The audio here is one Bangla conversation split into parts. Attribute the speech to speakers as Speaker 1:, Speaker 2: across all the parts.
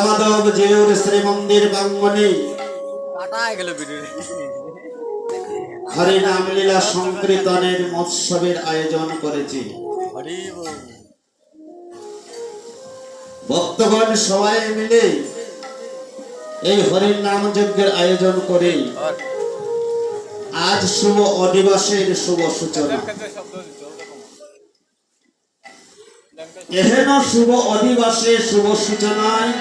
Speaker 1: মাধব জিউর শ্রী মন্দির প্রাঙ্গণে হরি নাম লীলা সংকীর্তনের মহোৎসবের আয়োজন করেছি। ভক্তগণ সবাই মিলে এই হরির নাম যজ্ঞের আয়োজন করে আজ শুভ অধিবাসের শুভ সূচনা। এহেন শুভ অধিবাসের শুভ সূচনায়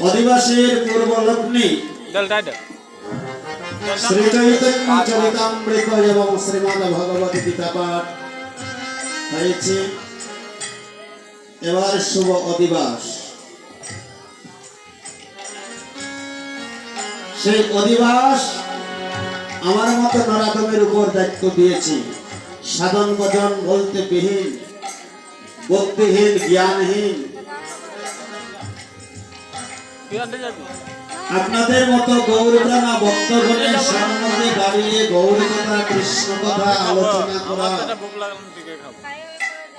Speaker 1: অধিবাসের পূর্ব লগ্নে শ্রী চৈতন্য চরিতামৃত এবং শ্রীমদ্ ভগবত গীতা পাঠ হয়েছে। এবার শুভ অধিবাস, সেই অধিবাস আমার মতো নরাধমের উপর দায়িত্ব দিয়েছি। সাধন ভজন বলতে বিহীন, ভক্তিহীন, জ্ঞানহীন আপনাদের মতো গৌরপ্রাণা ভক্তগণের সামনে দাঁড়িয়ে গৌর কথা, কৃষ্ণ কথা আলোচনা করা,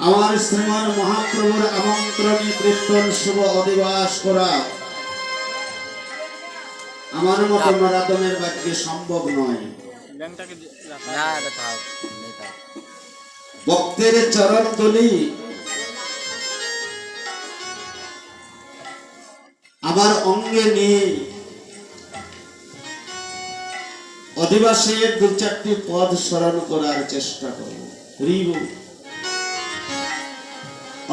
Speaker 1: আমার শ্রীমান মহাপ্রভুর আমন্ত্রণে কীর্তন শুভ অধিবাস করা আমার মতো নরাধমের বাক্যে সম্ভব নয়। ভক্তের চরণ ধুলি আমার অঙ্গে নিয়ে অধিবাসের দু চারটি পদ স্মরণ করার চেষ্টা করব।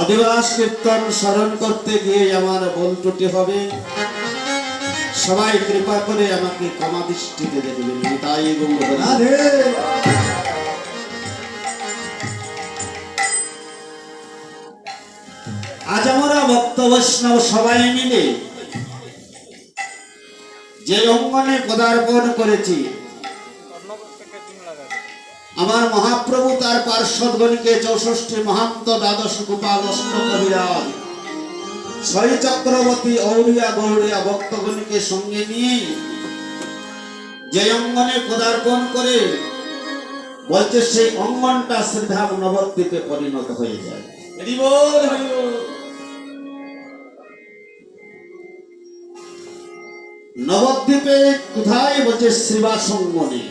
Speaker 1: অধিবাস কীর্তন স্মরণ করতে গিয়ে আমার ভুল ত্রুটি হবে, সবাই কৃপা করে আমাকে ক্ষমা দৃষ্টিতে দেখবেন। তাই আজ আমরা ভক্ত বৈষ্ণব সবাই মিলে যে অঙ্গনে পদার্পণ করেছি, আমার মহাপ্রভু তার পার্শ্বদগণকে 64 মহান্ত, দ্বাদশ গোপাল, অষ্টকবিরাজ, ছয় চক্রবর্তী, ঔরিয়া গৌরিয়া ভক্তগণকে সঙ্গে নিয়ে যে অঙ্গনে পদার্পণ করে বলছে সেই অঙ্গনটা শ্রীধাম নবদ্বীপে পরিণত হয়ে যায়। নবদ্বীপে কোথায় বলছে? শ্রীবাস অঙ্গনে।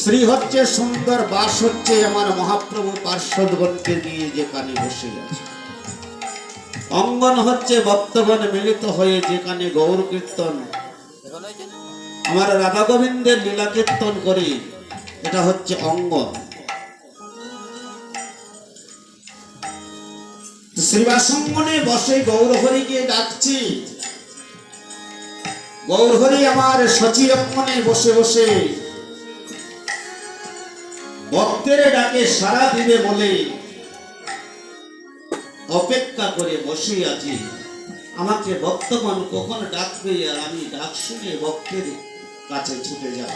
Speaker 1: শ্রী হচ্ছে সুন্দর, বাস হচ্ছে আমার মহাপ্রভু পার্শ্বদগণকে নিয়ে যেখানে বসে আছে। অঙ্গন হচ্ছে ভক্তগণ মিলিত হয়ে যেখানে গৌর কীর্তন, আমার রাধা গোবিন্দের লীলা কীর্তন করে, এটা হচ্ছে অঙ্গন। শ্রীবাসঙ্গনে বসে গৌরহরিকে ডাকছি। গৌরহরি আমার সচি অঙ্গনে বসে বসে ভক্তের ডাকে সাড়া দিবে বলে অপেক্ষা করে বসে আছি। আমাকে ভক্তগণ কখন ডাকবে আর আমি ডাক শুনে ভক্তের কাছে ছুটে যাব।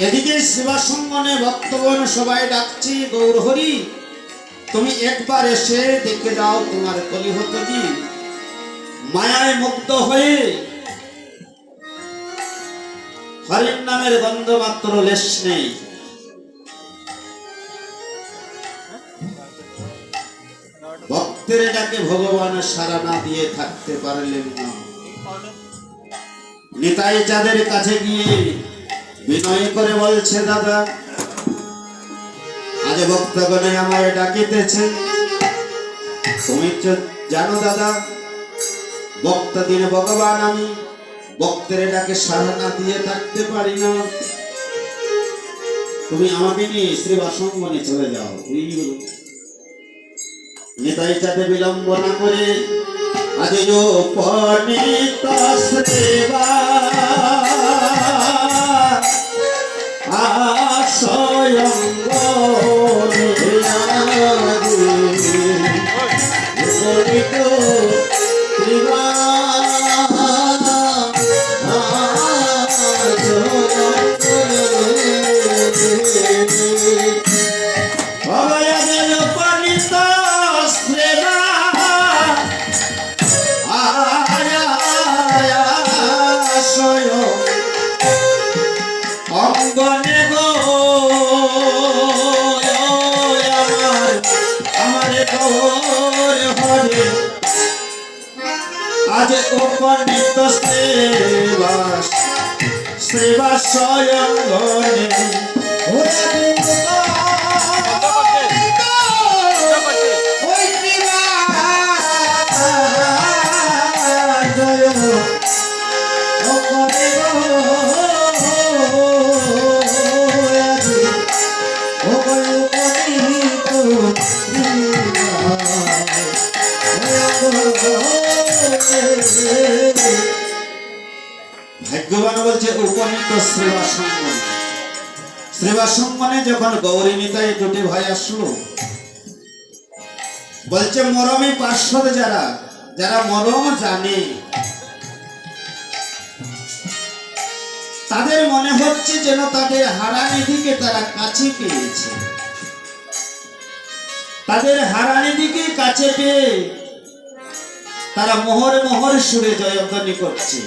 Speaker 1: এদিকে শ্রীবাসঙ্গনে ভক্তগণ সবাই ডাকছি, গৌরহরি তুমি একবার এসে দেখে যাও তোমার কলিহতজি মায়ায় মুক্ত হয়ে হরির নামের গন্ধ মাত্র লেশ নেই। ভক্তের ডাকে ভগবান সাড়া না দিয়ে থাকতে পারলেন না। নিতাই চাঁদের কাছে গিয়ে বিনয় করে বলছে, দাদা আজ ভক্তগণে আমায় ডাকিতেছে, তুমি জানো দাদা ভক্ত দিনে ভগবান, আমি ভক্তের ডাকে সাড়া না দিয়ে থাকতে পারি না, তুমি আমাকে নিয়ে শ্রীবাসঙ্গনে চলে যাও। নিতাই চাঁদে বিলম্ব না করে আজ পণিত শ্রীবা
Speaker 2: Soy
Speaker 1: উপনীত শ্রীবাস শ্রীবাস স্বয়ংগণে ভাগ্যবান বলছে উপনীত শ্রীবাস সঙ্গনে। শ্রীবাস সঙ্গনে যখন গৌরী নিতাই দুটি ভাই আসলো, বলছে মরমে পার্শ্বদ যারা যারা মরম জানে তাদের মনে হচ্ছে যেন তাদের হারানিধিকে তারা কাছে পেয়েছে, তাদের হারানিধিকে কাছে পেয়ে তারা মোহর মোহর সুরে জয়ধ্বনি করছে।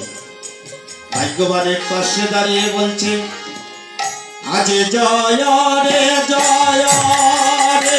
Speaker 1: ভাগ্যবান এক পাশে দাঁড়িয়ে বলছে আজ জয় রে জয় রে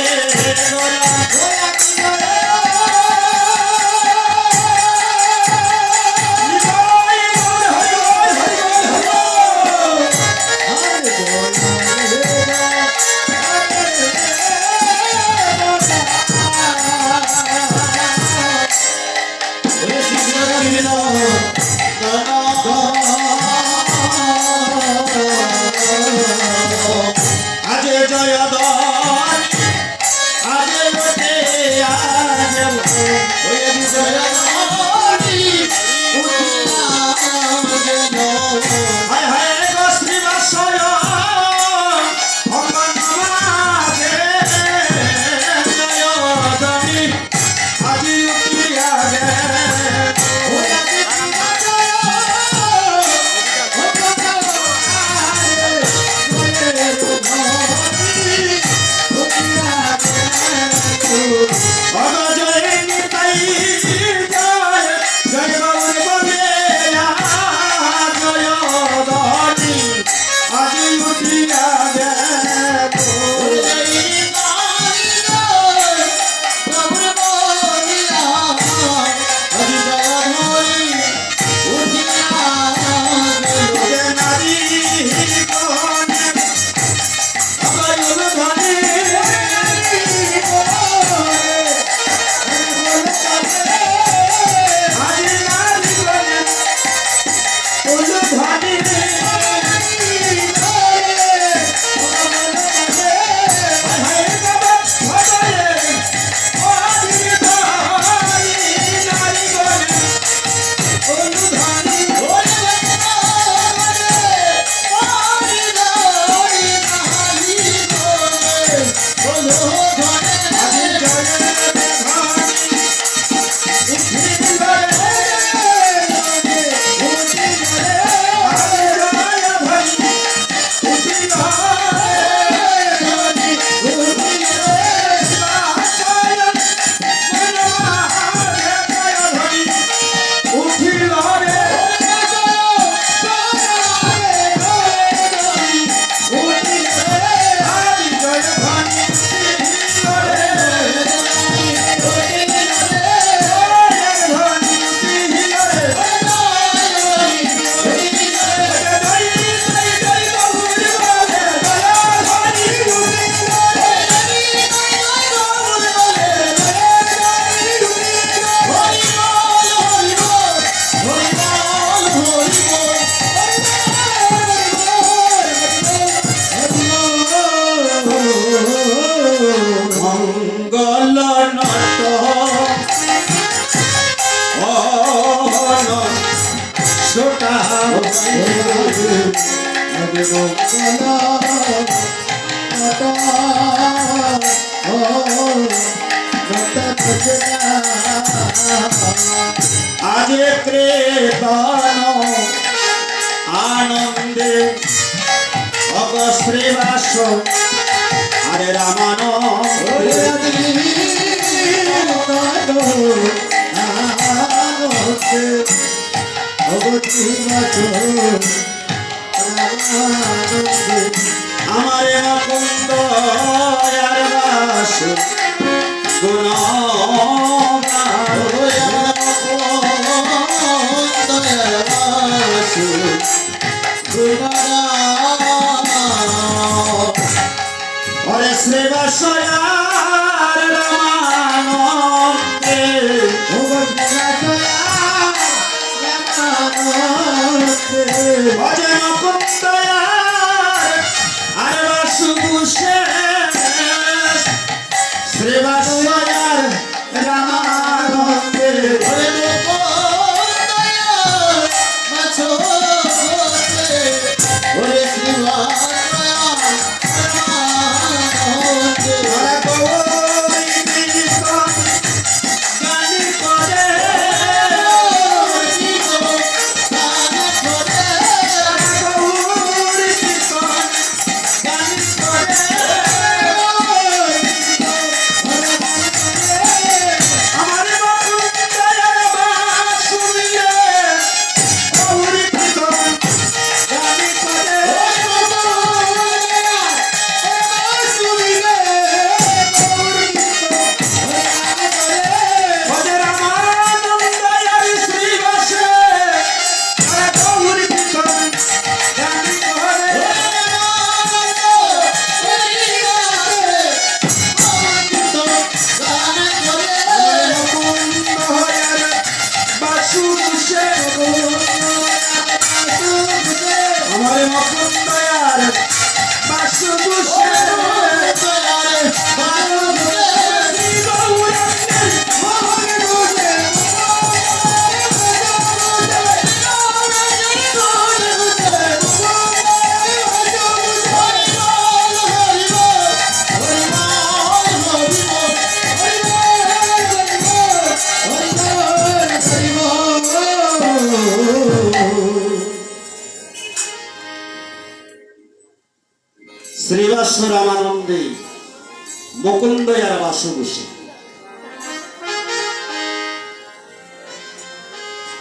Speaker 1: আজে কৃতন আনন্দে অগশ্রীবাস আরে রামান আমারে মুকুন্দ আর বাস গুণ বাসু ওরে শ্রীবাসয়ার রামানন্দে অজয় মুকুন্দয়ার আর বাসু শ্রীবাসয়ার রামানন্দে শ্রীবাস রামানন্দে মুকুন্দয়ার বাসু বসে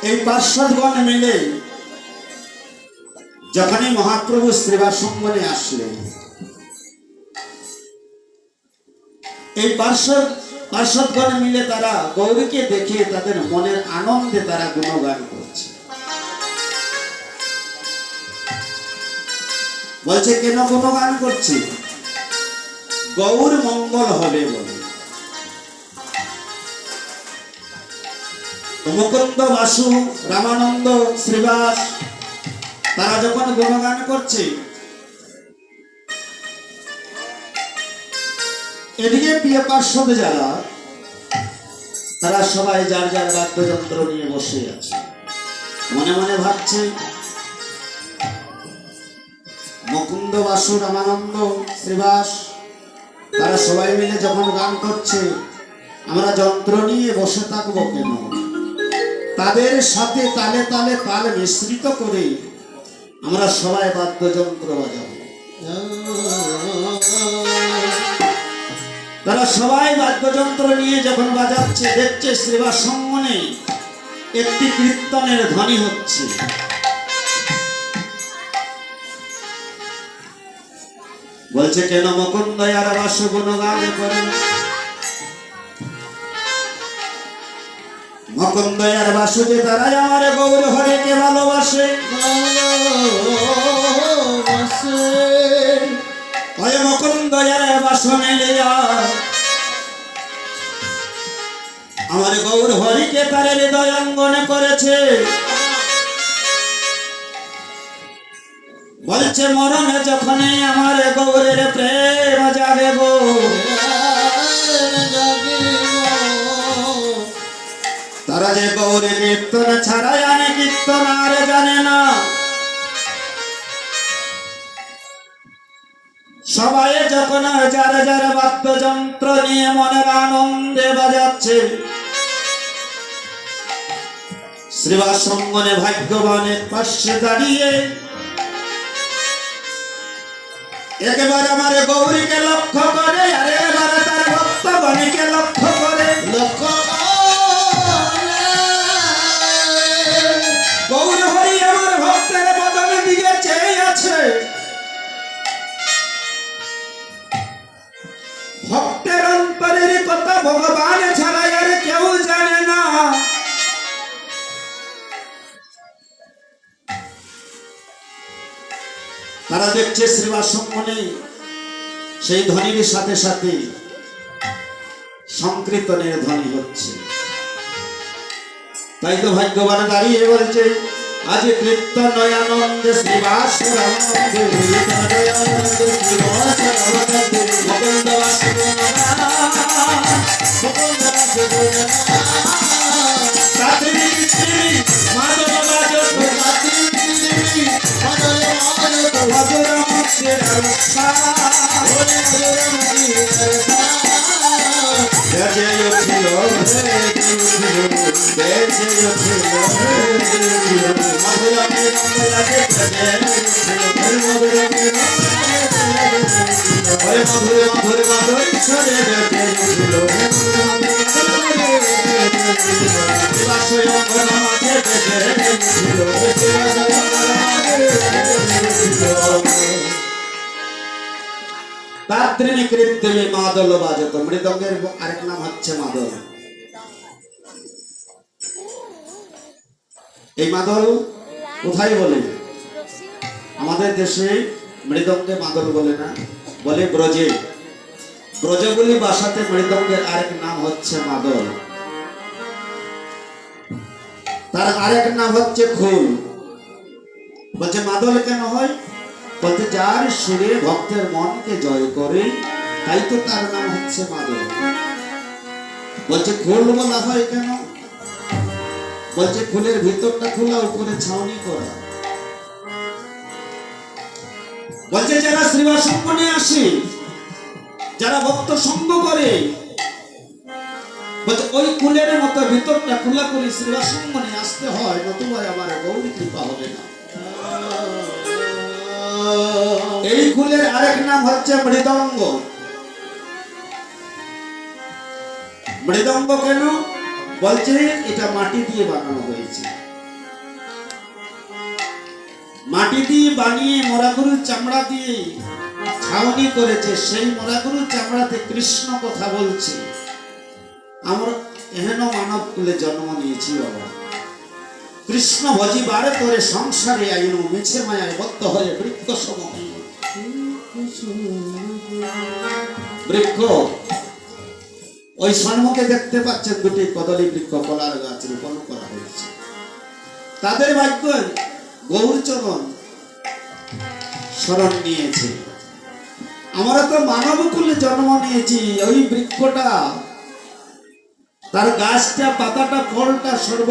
Speaker 1: এই পার্শ্বদগণ মিলে যখনই মহাপ্রভু শ্রীবাস সঙ্গনে আসলেন, এই পার্শ্বদগণ মিলে তারা গৌরীকে দেখে তাদের মনের আনন্দে তারা গুণগান করছে। বলছে কেন গুণগান করছি? গৌর মঙ্গল হবে বলে। মুকুন্দ বাসু রামানন্দ শ্রীবাস তারা যখন গুণগান করছে, এদিকে প্রিয় পার্শ্বদ যারা তারা সবাই যার যার বাদ্যযন্ত্র নিয়ে বসে আছে, মনে মনে ভাবছে মুকুন্দ বাসু রামানন্দ শ্রীবাস তারা সবাই মিলে যখন গান করছে, আমরা যন্ত্র নিয়ে বসে থাকবো কেন? তাদের সাথে তালে তালে তাল মিশ্রিত করে আমরা সবাই বাদ্যযন্ত্র বাজাবো। তারা সবাই বাদ্যযন্ত্র নিয়ে যখন বাজাচ্ছে, দেখছে শ্রীবাস সঙ্গনে একটি কীর্তনের ধ্বনি হচ্ছে। বলছে কেন মুকুন্দয়ার বাসু গুণগান করে? মুকুন্দয়ার বাসু যে তারা আমার গৌর হরিকে ভালোবাসে, ওই মুকুন্দয়ার বাসু মিলিয়া আমার গৌর হরিকে তার হৃদয়ঙ্গনে করেছে। বলছে মরণে যখনই আমার গৌরের প্রেম যাবে গো, তারা যে গৌরে কীর্তন ছাড়া জানে কীর্তন আর জানে না। সবাই যখন যার যার বাদ্যযন্ত্র নিয়ে মনের আনন্দে বাজাচ্ছে, শ্রীবাস সঙ্গনে ভাগ্যবানের পাশে দাঁড়িয়ে একবার আমার গৌরীকে লক্ষ্য করে, আর এবার তার ভক্তগণকে লক্ষ্য করে। গৌর হরি আমার ভক্তের বদন দিকে চেয়ে আছে। ভক্তের অন্তরের কথা ভগবান ছাড়া আর কেউ জানে না। হয়েছে শ্রীবাসমনে সেই ধ্বনির সাথে সাথে সংকীর্তনের ধ্বনি হচ্ছে। তাই তো ভাগ্যবান দাঁড়িয়ে বলছে আজ কীর্তন আনন্দে শ্রীবাস তাত্রিণী কৃত্রিমী মাদল বাজত। মৃদঙ্গের আরেক নাম হচ্ছে মাদল। এই মাদল কোথায় বলে? আমাদের দেশে মৃদঙ্গে মাদল বলে না, বলে ব্রজে। ব্রজগুলি ভাষাতে মৃদঙ্গের আরেক নাম হচ্ছে মাদল। তার আরেক নাম হচ্ছে খুল। বলছে মাদল কেন হয়? বলতে যার সুরে ভক্তের মনকে জয় করে, তাই তো তার নাম হচ্ছে মাদল। বলছে খোল বলা হয় কেন? বলছে ফুলের ভিতরটা খোলা, উপরে ছাউনি করা। বলছে যারা শ্রীবাসমনে আসে, যারা ভক্ত সঙ্গ করে, বলছে ওই কুলের মতো ভিতরটা খোলা করে শ্রীবাসমনে আসতে হয়, নতুবা আমার গৌরী কৃপা হবে না। এই কুলের আরেক নাম হচ্ছে মৃদঙ্গ। মৃদঙ্গ কেন? বলছে এটা মাটি দিয়ে বানানো হয়েছে। মাটি দিয়ে বানিয়ে মরাগরুর চামড়া দিয়ে ছাউনি করেছে। সেই মরাগরুর চামড়াতে কৃষ্ণ কথা বলছে, আমরা এহেন মানব কুলে জন্ম নিয়েছি বাবা। কৃষ্ণ ভজিবার করে সংসারে আইন মিছে মায়ায় বদ্ধ হয়ে বৃক্ষ সম। বৃক্ষ ওই সম্মুখে দেখতে পাচ্ছেন দুটি কদলী বৃক্ষ, কলার গাছ রোপণ করা হয়েছে। তাদের ভাগ্য গৌরচরণ শরণ নিয়েছে। আমরা তো মানব কুলে জন্ম নিয়েছি। ওই বৃক্ষটা, তার গাছটা, পাতাটা, ফলটা, সর্ব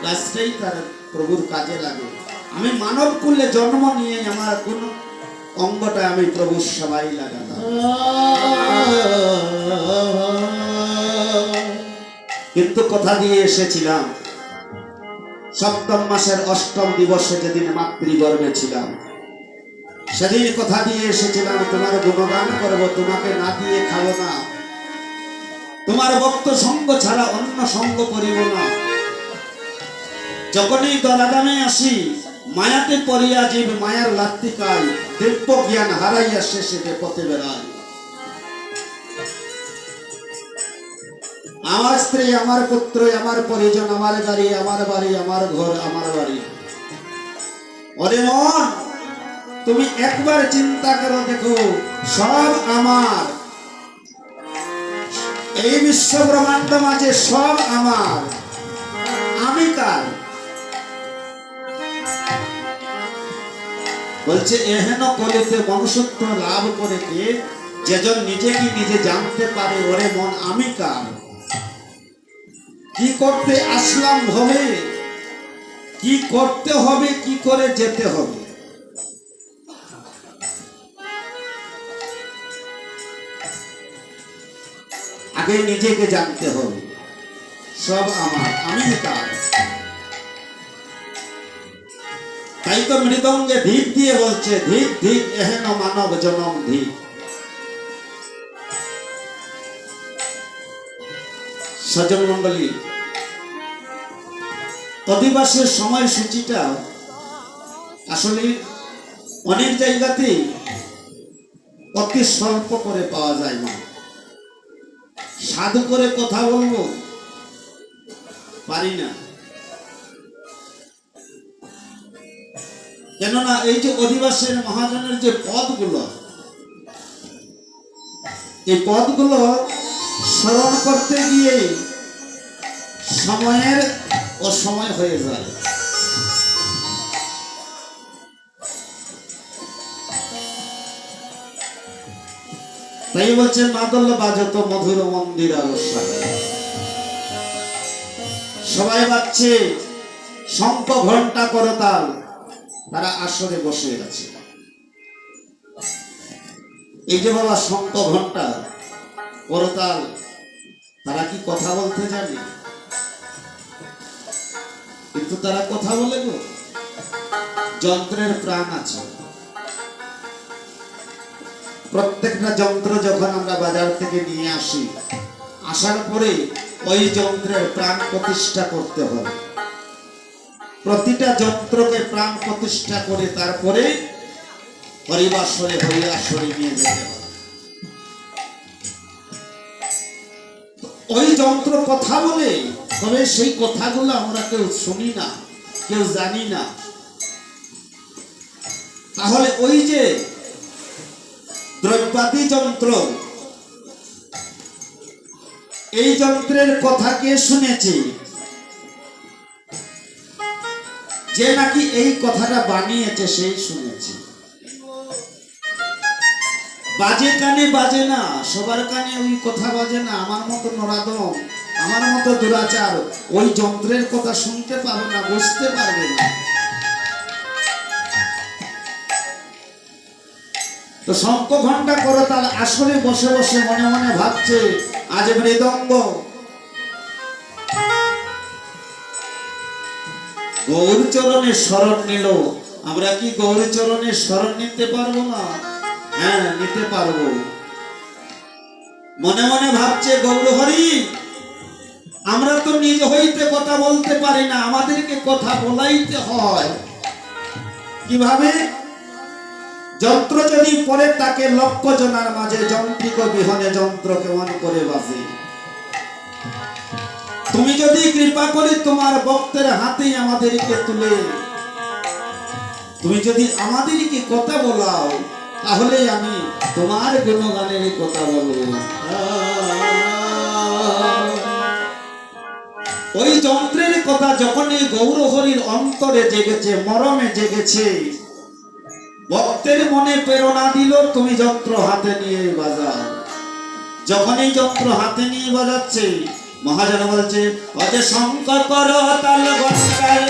Speaker 1: গাছটাই তার প্রভুর কাজে লাগে। আমি মানব কুলে জন্ম নিয়ে আমার কোন অঙ্গটা আমি প্রভুর সেবায় লাগালাম। কিন্তু কথা দিয়ে এসেছিলাম, সপ্তম মাসের অষ্টম দিবসে যেদিন মাতৃগর্ভে ছিলাম, সেদিন কথা দিয়ে এসেছিলাম তোমার গুণগান করব, তোমাকে না দিয়ে খাবো না, তোমার ভক্ত সঙ্গ ছাড়া অন্য সঙ্গ করিব না। যখনই দরাদামে আসি, মায়াতে পড়িয়া জীব মায়ার লাত্তি খাই, দিব্য জ্ঞান হারাইয়া শেষে পথে বেড়ায়। আমার স্ত্রী, আমার পুত্র, আমার পরিজন, আমার গাড়ি, আমার বাড়ি, আমার ঘর, আমার বাড়ি। ওরে মন, তুমি একবার চিন্তা করো, দেখো সব আমার। এই বিশ্ব ব্রহ্মাণ্ড মাঝে সব আমার, আমি কার? বলছে এহেন কলিতে মনুষ্যত্ব লাভ করে কে, যেজন নিজেকে নিজে জানতে পারে। ওরে মন, আমি কার? কি করতে আসলাম ভবে, কি করতে হবে, কি করে যেতে হবে। আগে নিজেকে জানতে হবে, সব আমার, আমি কার। তাই তো মৃদঙ্গে ধিক দিয়ে বলছে, ধিক ধিক এহেন মানব জনম ধিক। সজ্জন মন্ডলী, অধিবাসের সময়সূচিটা আসলে অনেক জায়গাতেই অতি স্বল্প করে পাওয়া যায় না। সাধু করে কথা বলবো, পারি না। কেননা এই যে অধিবাসের মহাজনের যে পদগুলো, এই পদগুলো স্মরণ করতে গিয়ে সময়ের অসময় হয়ে যায়। তাই বলছে মাদল বাজত মধুর মন্দির আলোচনা। সবাই বাজছে শঙ্খ ঘন্টা করতাল, তারা আসরে বসে আছে। এই যে বাবা শঙ্খ ঘন্টা করতাল, তারা কি কথা বলতে জানে? কিন্তু তারা কথা বলে গো, যন্ত্রের প্রাণ আছে। প্রত্যেকটা যন্ত্র যখন আমরা বাজার থেকে নিয়ে আসি, আসার পরে ওই যন্ত্রের প্রাণ প্রতিষ্ঠা করতে হবে। প্রতিটা যন্ত্রকে প্রাণ প্রতিষ্ঠা করে তারপরে হরিবাসরে হরিয়াসরে নিয়ে যেতে হবে। ওই যন্ত্র কথা বলে, তবে সেই কথাগুলো আমরা কেউ শুনি না, কেউ জানি না। তাহলে ওই যে দ্রব্যাদি যন্ত্র, এই যন্ত্রের কথা কে শুনেছে? যে নাকি এই কথাটা বানিয়েছে সেই শুনেছে। বাজে কানে বাজে না, সবার কানে ওই কথা বাজে না। আমার মতো নরাদম, আমার মতো দুরাচার ওই যন্ত্রের কথা শুনতে পারবে না, বুঝতে পারবে না। তো শঙ্খ ঘন্টা করতাল আসলে বসে বসে মনে মনে ভাবছে, আজ মৃদঙ্গ গৌর চরণের শরণ নিল, আমরা কি গৌর চরণের শরণ নিতে পারবো না? হ্যাঁ, নিতে পারবো। মনে মনে ভাবছে গৌর হরি, আমরা তো নিজ হইতে কথা বলতে পারি না, আমাদেরকে কথা বলাইতে হয়। কিভাবে? যন্ত্র যদি পরে তাকে লক্ষ জনার মাঝে যন্ত্রিক বিহনে যন্ত্র কেমন করে বাজে। তুমি যদি কৃপা করে তোমার ভক্তের হাতেই আমাদেরকে তুলে, তুমি যদি আমাদেরকে কথা বলাও, তাহলে আমি তোমার গুণগানের কথা বলবো। ওই যন্ত্রের কথা যখন এই গৌর হরির অন্তরে জেগেছে, মরমে জেগেছে, ভক্তের মনে প্রেরণা দিল, তুমি যন্ত্র হাতে নিয়ে বাজাও। যখন এই যন্ত্র হাতে নিয়ে বাজাচ্ছে, মহাজন বলছে, অজে শঙ্খ কর তাল ঘন্টার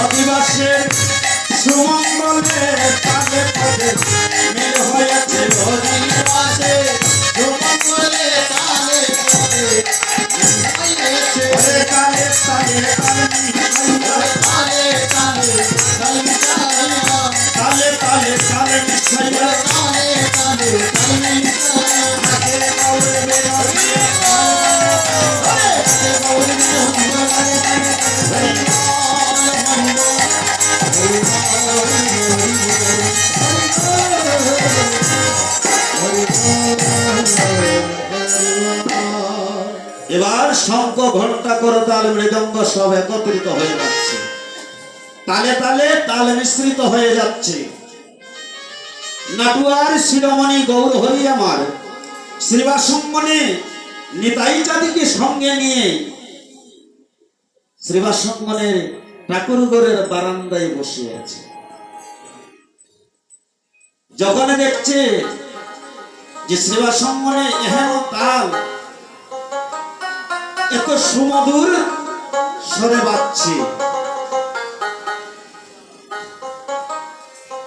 Speaker 1: অধিবাসের সুমঙ্গলে তালে তালে মিল হয়েছে। অধিবাসে সুমঙ্গলে তালে তালে তালে তালে তালে তালে তালে তালে মিশাইয়া এবার শঙ্খ ঘন্টা করতাল মৃদঙ্গ সব একত্রিত হয়ে যাচ্ছে, তালে তালে তাল মিশ্রিত হয়ে যাচ্ছে। নাটুয়ার শিরোমণি গৌর হরি আমার শ্রীবাসঙ্গনে নিতাই চাঁদিকে সঙ্গে নিয়ে শ্রীবাসঙ্গনের ঠাকুরঘরের বারান্দায় বসে আছে। যখন দেখছে যে শ্রীবাসঙ্গনে এহেন তাল এত সুমধুর স্বরে বাজছে,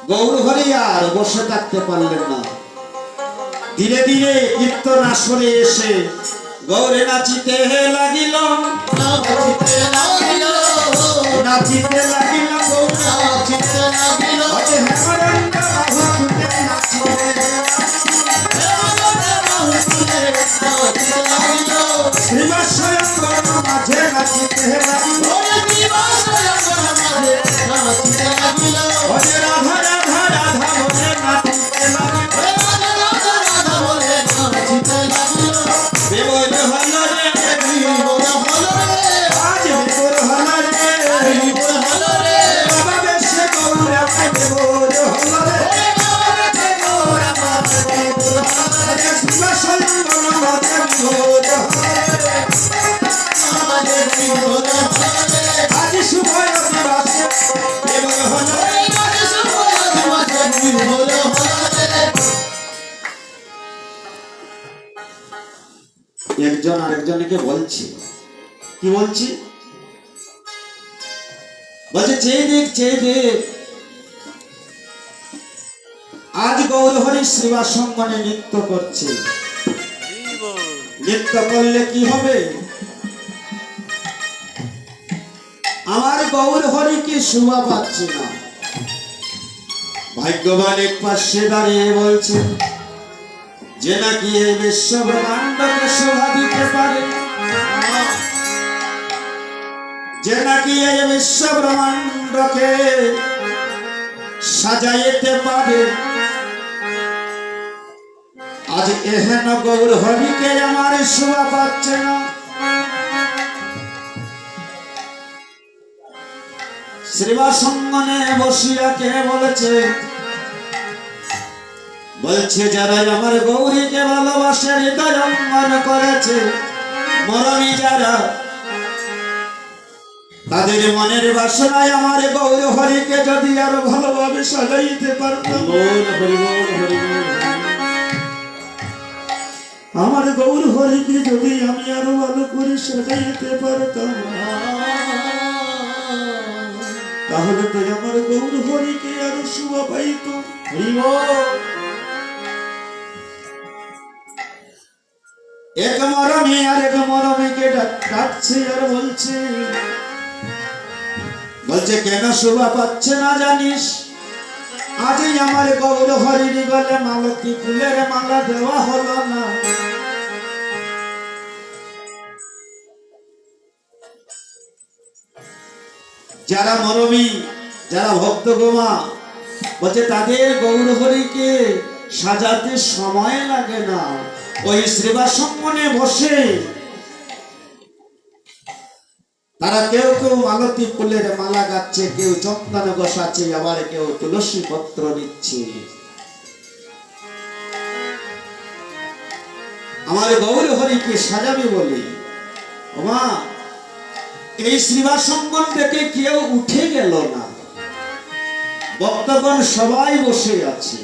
Speaker 1: গৌর হরি আর বসে থাকতে পারলেন না। ধীরে ধীরে কীর্তন আসরে এসে গৌরে নাচিতে লাগিল, নাচিতে লাগিল, নাচিতে লাগিল, নাচিতে লাগিল। মাঝে নাচিতে লাগিল, একজন আরেকজনকে বলছে, কি বলছি, বলছে চেয়ে দেখ আজ গৌরহরি শ্রীবাসঙ্গনে নৃত্য করছে। নৃত্য করলে কি হবে? আমার গৌরহরিকে শোভা পাচ্ছে না। ভাগ্যবান এক পাশে দাঁড়িয়ে বলছে যে নাকি এই বিশ্ব ব্রহ্মাণ্ডকে শোভা দিতে পারে, যে নাকি এই বিশ্ব ব্রহ্মাণ্ডকে সাজাইতে পারে, আজ এহেন গৌরহরিকে আমার শোভা পাচ্ছে না। শ্রীবাসঙ্গনে বসিয়া কে বলেছে, বলছে যারা আমার গৌরীকে ভালোবাসে, হৃদয় অঙ্গন করেছে, মরমী যারা, তাদের মনের বাসনায় আমার গৌরহরিকে যদি আরো ভালোভাবে সাজাইতে পারতাম, আমার গৌরহরিকে যদি আমি আরো ভালো করে সাজাইতে পারতাম, তাহলে তো আমার গৌরহরিকে আরো শোভা পাইত। এক মরমী আর এক মরমীকে ডাকছে আর বলছে, কেন শোভা পাচ্ছে না জানিস? আজই আমার গৌরহরির গলে মালতী ফুলের মালা দেওয়া হলো না। যারা মরমী, যারা ভক্ত গোমা, বলছে তাদের গৌরহরিকে সাজাতে সময় লাগে না। ওই শ্রীবাসঙ্গনে বসে তারা কেউ কেউ মালতী ফুলের মালা গাচ্ছে, কেউ চন্দন বসাচ্ছে, আবার কেউ তুলসী পত্র নিচ্ছে। আমার গৌরহরিকে সাজাবে বলে ওমা এই শ্রীবাসঙ্গন থেকে কেউ উঠে গেল না, ভক্তগণ সবাই বসে আছে।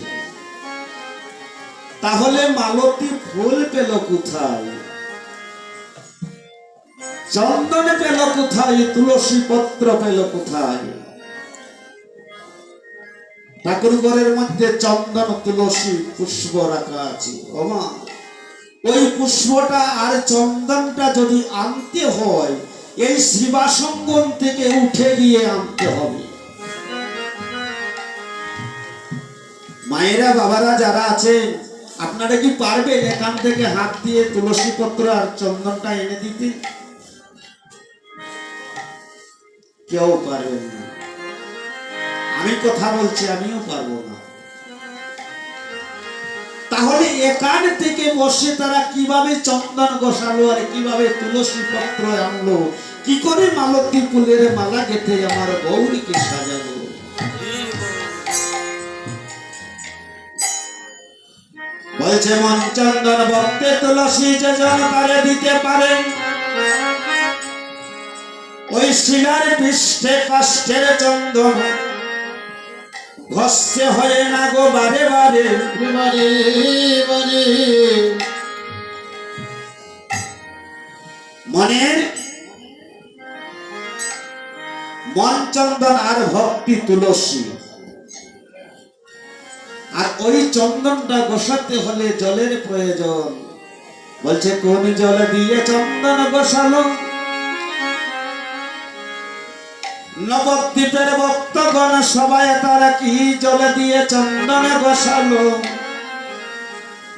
Speaker 1: তাহলে মালতী ফুল পেল কোথায়? চন্দন পেল কোথায়? তুলসী পত্র পেল কোথায়? ঠাকুর ঘরের মধ্যে চন্দন তুলসী পুষ্প রাখা আছে। ওমা ওই পুষ্পটা আর চন্দনটা যদি আনতে হয়, এই শ্রীবাসঙ্গন থেকে উঠে গিয়ে আনতে হবে। মায়েরা বাবারা যারা আছেন, আপনারা কি পারবেন এখান থেকে হাত দিয়ে তুলসী পত্র আর চন্দনটা এনে দিতে? কেউ পারবেন না। আমি কথা বলছি, আমিও পারবো না। তাহলে এখান থেকে বসে তারা কিভাবে চন্দন ঘষালো আর কিভাবে তুলসী পত্র আনলো, কি করে মালতী ফুলের মালা গেঁথে আমার গৌরীকে সাজালো? বলছে মন চন্দন ভক্তে তুলসী যে জন তারে দিতে পারেন, ওই শিলার পৃষ্ঠে কাষ্ঠের চন্দন ঘষতে হয় না গো বারে বারে। মনের মন চন্দন আর ভক্তি তুলসী, আর ওই চন্দনটা ঘষাতে হলে জলের প্রয়োজন। বলছে কোন জল দিয়ে চন্দন ঘষালো? নবদ্বীপের ভক্তগণ সবাই তারা কি জল দিয়ে চন্দন ঘষালো?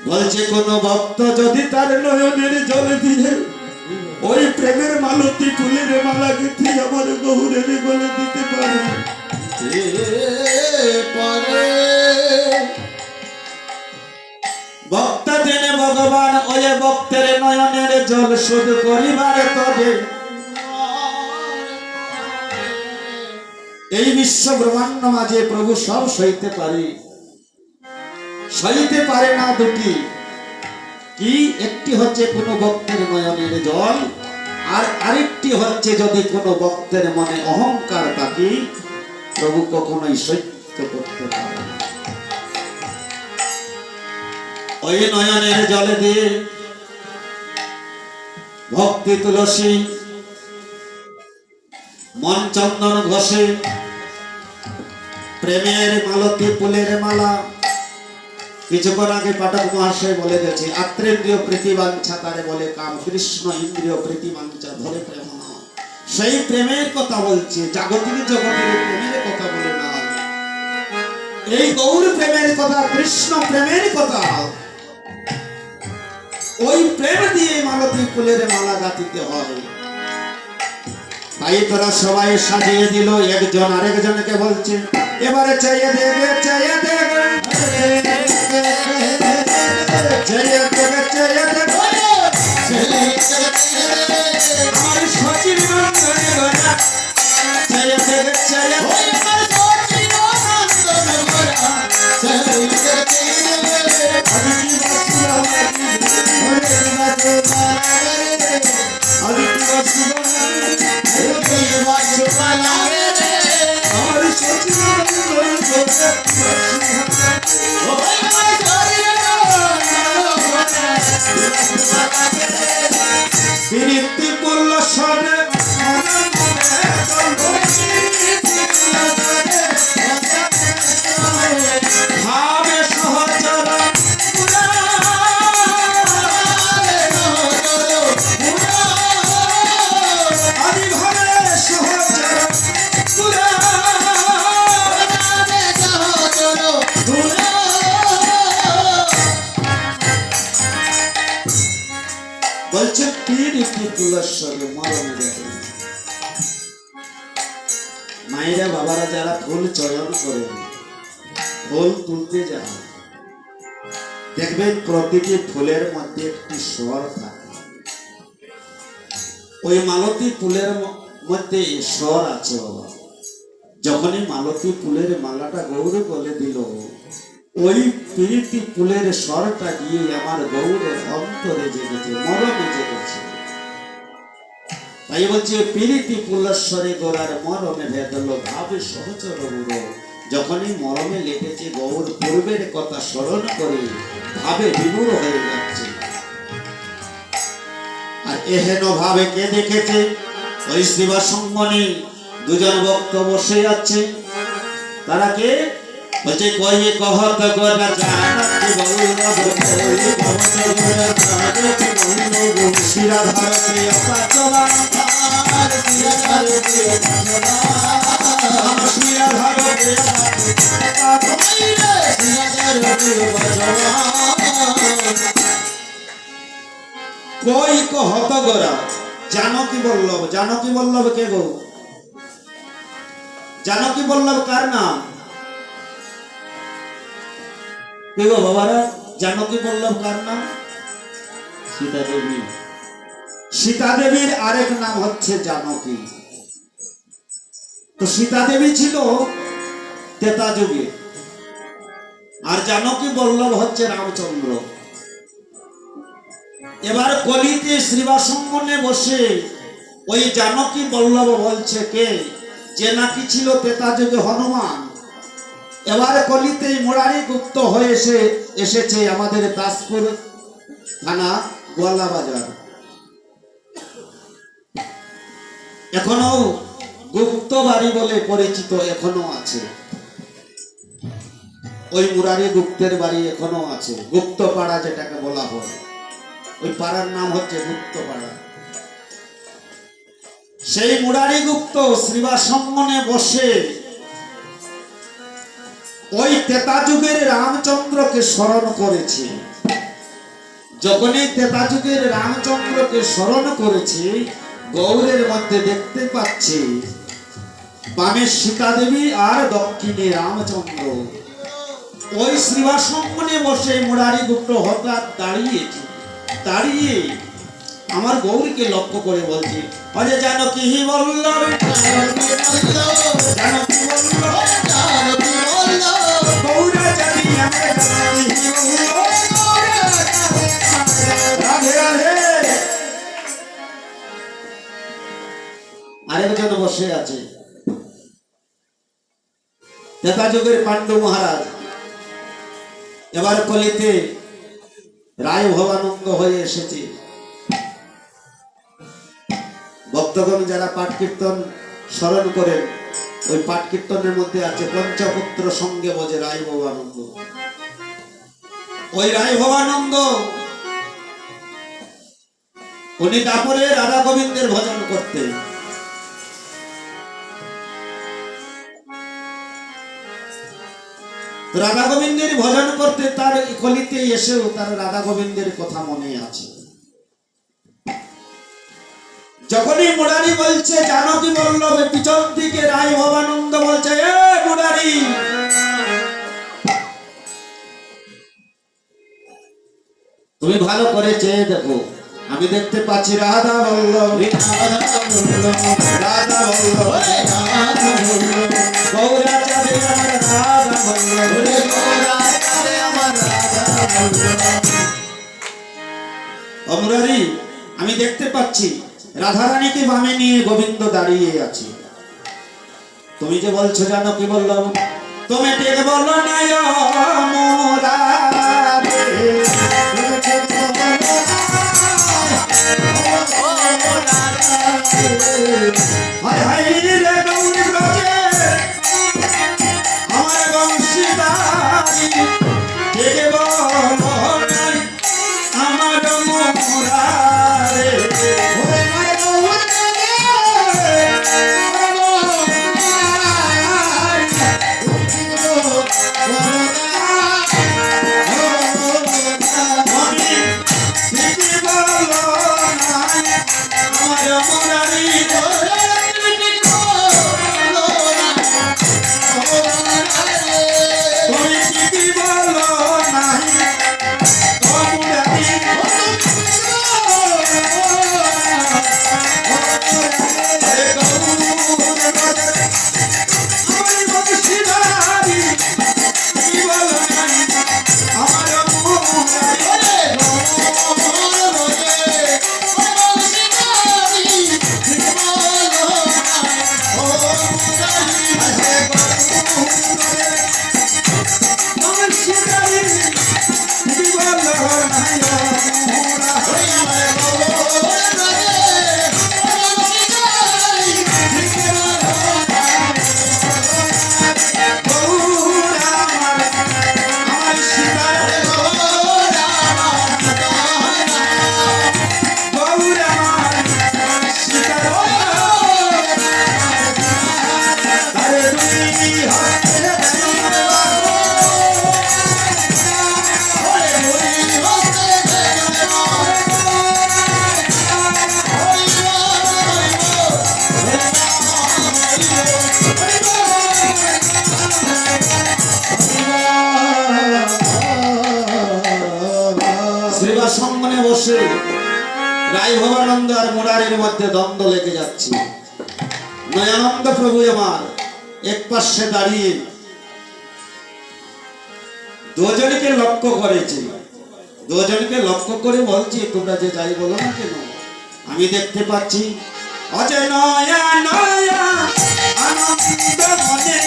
Speaker 1: বলছে কোন ভক্ত যদি তার নয়নের জল দিয়ে ওই প্রেমের মালতী ফুলের মালা গেঁথে আমার গৌরের গলে দিতে পারে, ভক্ত দেনে ভগবান ওই ভক্তের নয়নের জল শোধ করিবার তবে এই বিশ্ব ব্রহ্মাণ্ড মাঝে প্রভু সব সইতে পারে, সইতে পারে না দুটি। কি? একটি হচ্ছে কোন ভক্তের নয়নের জল, আর আরেকটি হচ্ছে যদি কোন ভক্তের মনে অহংকার থাকে, প্রভু কখনোই সহ্য করতে পারে না। ওই নয়নের জলে দিয়ে ভক্তি তুলসী মন চন্দন ঘষে প্রেমের মালতী ফুলের মালা। কিছুক্ষণ আগে পাঠক মহাশয় বলে গেছে আত্রেন্দ্রিয় প্রীতিবাঞ্ছা তারে বলে কাম, কৃষ্ণ ইন্দ্রিয় প্রীতিবাঞ্ছা ধরে প্রেম না। সেই প্রেমের কথা বলছে, জাগতিক জগতের প্রেমের কথা বলে না। এই গৌর প্রেমের কথা, কৃষ্ণ প্রেমের কথা। ওই প্রেম দিয়ে মালতী ফুলের মালা গাঁথিতে হয়। তাই তোরা সবাই সাজিয়ে দিল, একজন আরেকজনকে বলছে এবারে চাইয়ে দেবে, চাইয়ে দেবে, চাইয়ে দেবে, চাইয়ে দেবে। আমার সচিব নন্দনে গোরা চাইয়ে দেবে, চাইয়ে দেবে। বিরক্তি করল সবে ভাবে সহচর আমি ভাবে সহচর বলছে পীড়িতি তুলস্বরে মরণে দেখে। মায়েরা বাবারা যারা ফুল চয়ন করেন, ফুল তুলতে যান, দেখবেন প্রতিটি ফুলের মধ্যে একটি স্বর থাকে। ওই মালতী ফুলের মধ্যে স্বর আছে বাবা। যখনই মালতী ফুলের মালাটা গৌরে বলে দিল, ওই পীড়িতি ফুলের স্বরটা গিয়ে আমার গৌরের অন্তরে জেগেছে, মরমে জেগেছে। তাই বলছে পীড়িতি ফুলেশ্বরে গোরার মরমে ভেদল ভাবে সহচর গুরু। যখনই মরমে লেগেছে গৌর পূর্বের কথা স্মরণ করে ভাবে বিমূঢ় হয়ে যাচ্ছে। আর এহেন ভাবে কে দেখেছে? ওই শ্রীবাসঙ্গনে দুজন ভক্ত বসে আছে। তারা কে? বলছে কয়ে কহত গোরা জানকি বল্লভ কই কহত গোরা জানকি বল্লভ শিরাধর প্রিয় পাচলা আর শিরাধর প্রিয় পাচলা শিরাধর প্রিয় পাচলা শিরাধর প্রিয় পাচলা কই কহত গোরা জানকি বল্লভ। জানকি বল্লভ কে গো? জানকি বল্লভ কার নাম? বাবারা জানকী বল্লভ কার নাম? সীতা দেবী। সীতা দেবীর আরেক নাম হচ্ছে জানকী। তো সীতা দেবী ছিল ত্রেতা যুগে, আর জানকী বল্লভ হচ্ছে রামচন্দ্র। এবার কলিতে শ্রীবাসঙ্গনে বসে ওই জানকী বল্লভ বলছে কে? যে নাকি ছিল ত্রেতা যুগে হনুমান। এবার কলিতে মুরারি গুপ্ত হয়ে এসেছে আমাদের দাসপুর থানা গোয়ালা বাজার। এখনো গুপ্ত বাড়ি বলে পরিচিত এখনো আছে। ওই মুরারি গুপ্তের বাড়ি এখনো আছে, গুপ্ত পাড়া যেটাকে বলা হয়। ওই পাড়ার নাম হচ্ছে গুপ্ত পাড়া। সেই মুরারি গুপ্ত শ্রীবাসঙ্গনে বসে ওই ত্রেতা যুগের রামচন্দ্রকে স্মরণ করেছে। যখনই ত্রেতা যুগের রামচন্দ্রকে স্মরণ করেছে, গৌরের মধ্যে দেখতে পাচ্ছে বামে সীতা দেবী আর দক্ষিণে রামচন্দ্র। ওই শ্রীবাসঙ্গনে বসে মুরারি গুপ্ত হঠাৎ দাঁড়িয়েছে। দাঁড়িয়ে আমার গৌরীকে লক্ষ্য করে বলছে, অরে জানকী বল্লভ, জানকী বল্লভ, গৌরা জানি আমার জানকী বল্লভ, রাধে রাধে। আরেকজন বসে আছে ত্রেতা যুগের পাণ্ডু মহারাজ। এবার কলিতে রায় ভবানন্দ হয়ে এসেছে। ভক্তগণ যারা পাঠ কীর্তন স্মরণ করেন, ওই পাঠ কীর্তনের মধ্যে আছে পঞ্চপুত্র সঙ্গে বজে রায় ভবানন্দ। ওই রায় ভবানন্দ উনি তারপরে রাধা গোবিন্দের ভজন করতেন। রাধা গোবিন্দের ভজন করতে তার কলিতে এসেও তার রাধা গোবিন্দের কথা মনে আছে। যখনই মুরারি বলছে জানকী বল্লভে, পিছন থেকে রায় ভবানন্দ বলছে, এ মুরারি, তুমি ভালো করে চেয়ে দেখো, আমি দেখতে পাচ্ছি রাধা বল্লভ, রাধা বল্লভ, গৌরাচারে আমার রাধা বল্লভ, আমার রাধা বল্লভ। ও মুরারি, আমি দেখতে পাচ্ছি রাধারানীকে বামে নিয়ে গোবিন্দ দাঁড়িয়ে আছে। তুমি যে বলছো জানকী বল্লভ, তুমি ঠিক বলো না মোরারে, হায় হায় রে গৌরী ব্রজে আমার বংশীদারি, ঠিক বলো নাই আমার মোরারে। সঙ্গনে বসে রায় ভবানন্দ আর মুরারির মধ্যে দ্বন্দ্ব লেগে যাচ্ছে। নয়ানন্দ প্রভু আমার এক পাশে দাঁড়িয়ে দুজনকে লক্ষ্য করেছে, দুজনকে লক্ষ্য করে বলছি, তোমরা যে যাই বলো না কেন, আমি দেখতে পাচ্ছি অজয় নয়া নয়া আনন্দ মনে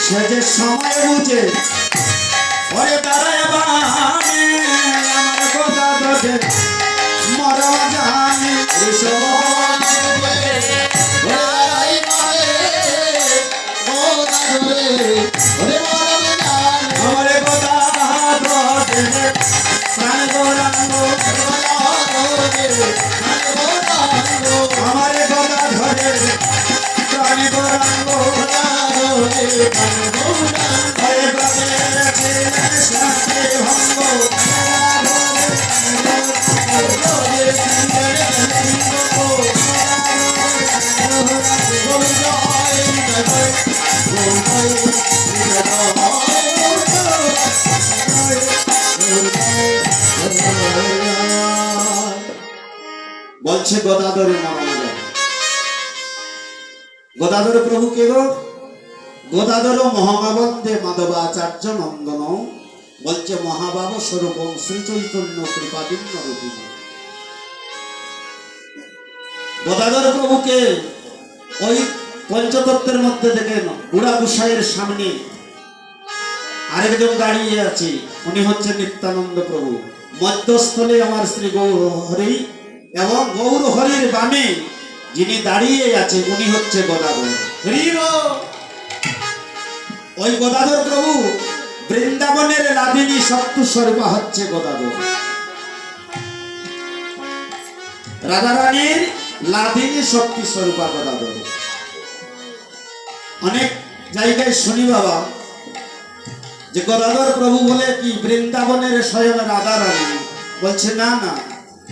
Speaker 1: সে সময় বুঝে ওরে দাঁড়ায় বামে আমার গোদা ধরে মরা জানে ওরে সময় বুঝে ওরে গোদা ধরে ওরে মরা জানে আমারে গোদা ধরে প্রাণ গোরাঙ্গ আমারে গোদা ধরে প্রাণ গোরাঙ্গ হরে ব্রজে শাস্ত্রে ভঙ্গ বলছে গদাধরে মনোরঞ্জন গদাধর প্রভু কে গো গদাধর মহাবন্দে মাধবাচার্য নন্দন বলছে মহাবাব স্বরূপ শ্রী চৈতন্য কৃপাদিন্য রূপী গদাধর প্রভুকে ওই পঞ্চতত্ত্বের মধ্যে দেখেন বুড়া গোসাইয়ের সামনে আরেকজন দাঁড়িয়ে আছে উনি হচ্ছে নিত্যানন্দ প্রভু মধ্যস্থলে আমার শ্রী গৌর হরি এবং গৌর হরির বামে যিনি দাঁড়িয়ে আছে উনি হচ্ছে গদাধর ওই গদাধর প্রভু বৃন্দাবনের লাদিনী সত্তু স্বরূপা হচ্ছে গদাধর রাধারানীর লাদিনী শক্তি স্বরূপা গদাধর অনেক জায়গায় শুনি বাবা যে গদাধর প্রভু বলে কি বৃন্দাবনের স্বয়ং রাধারানী বলছে না না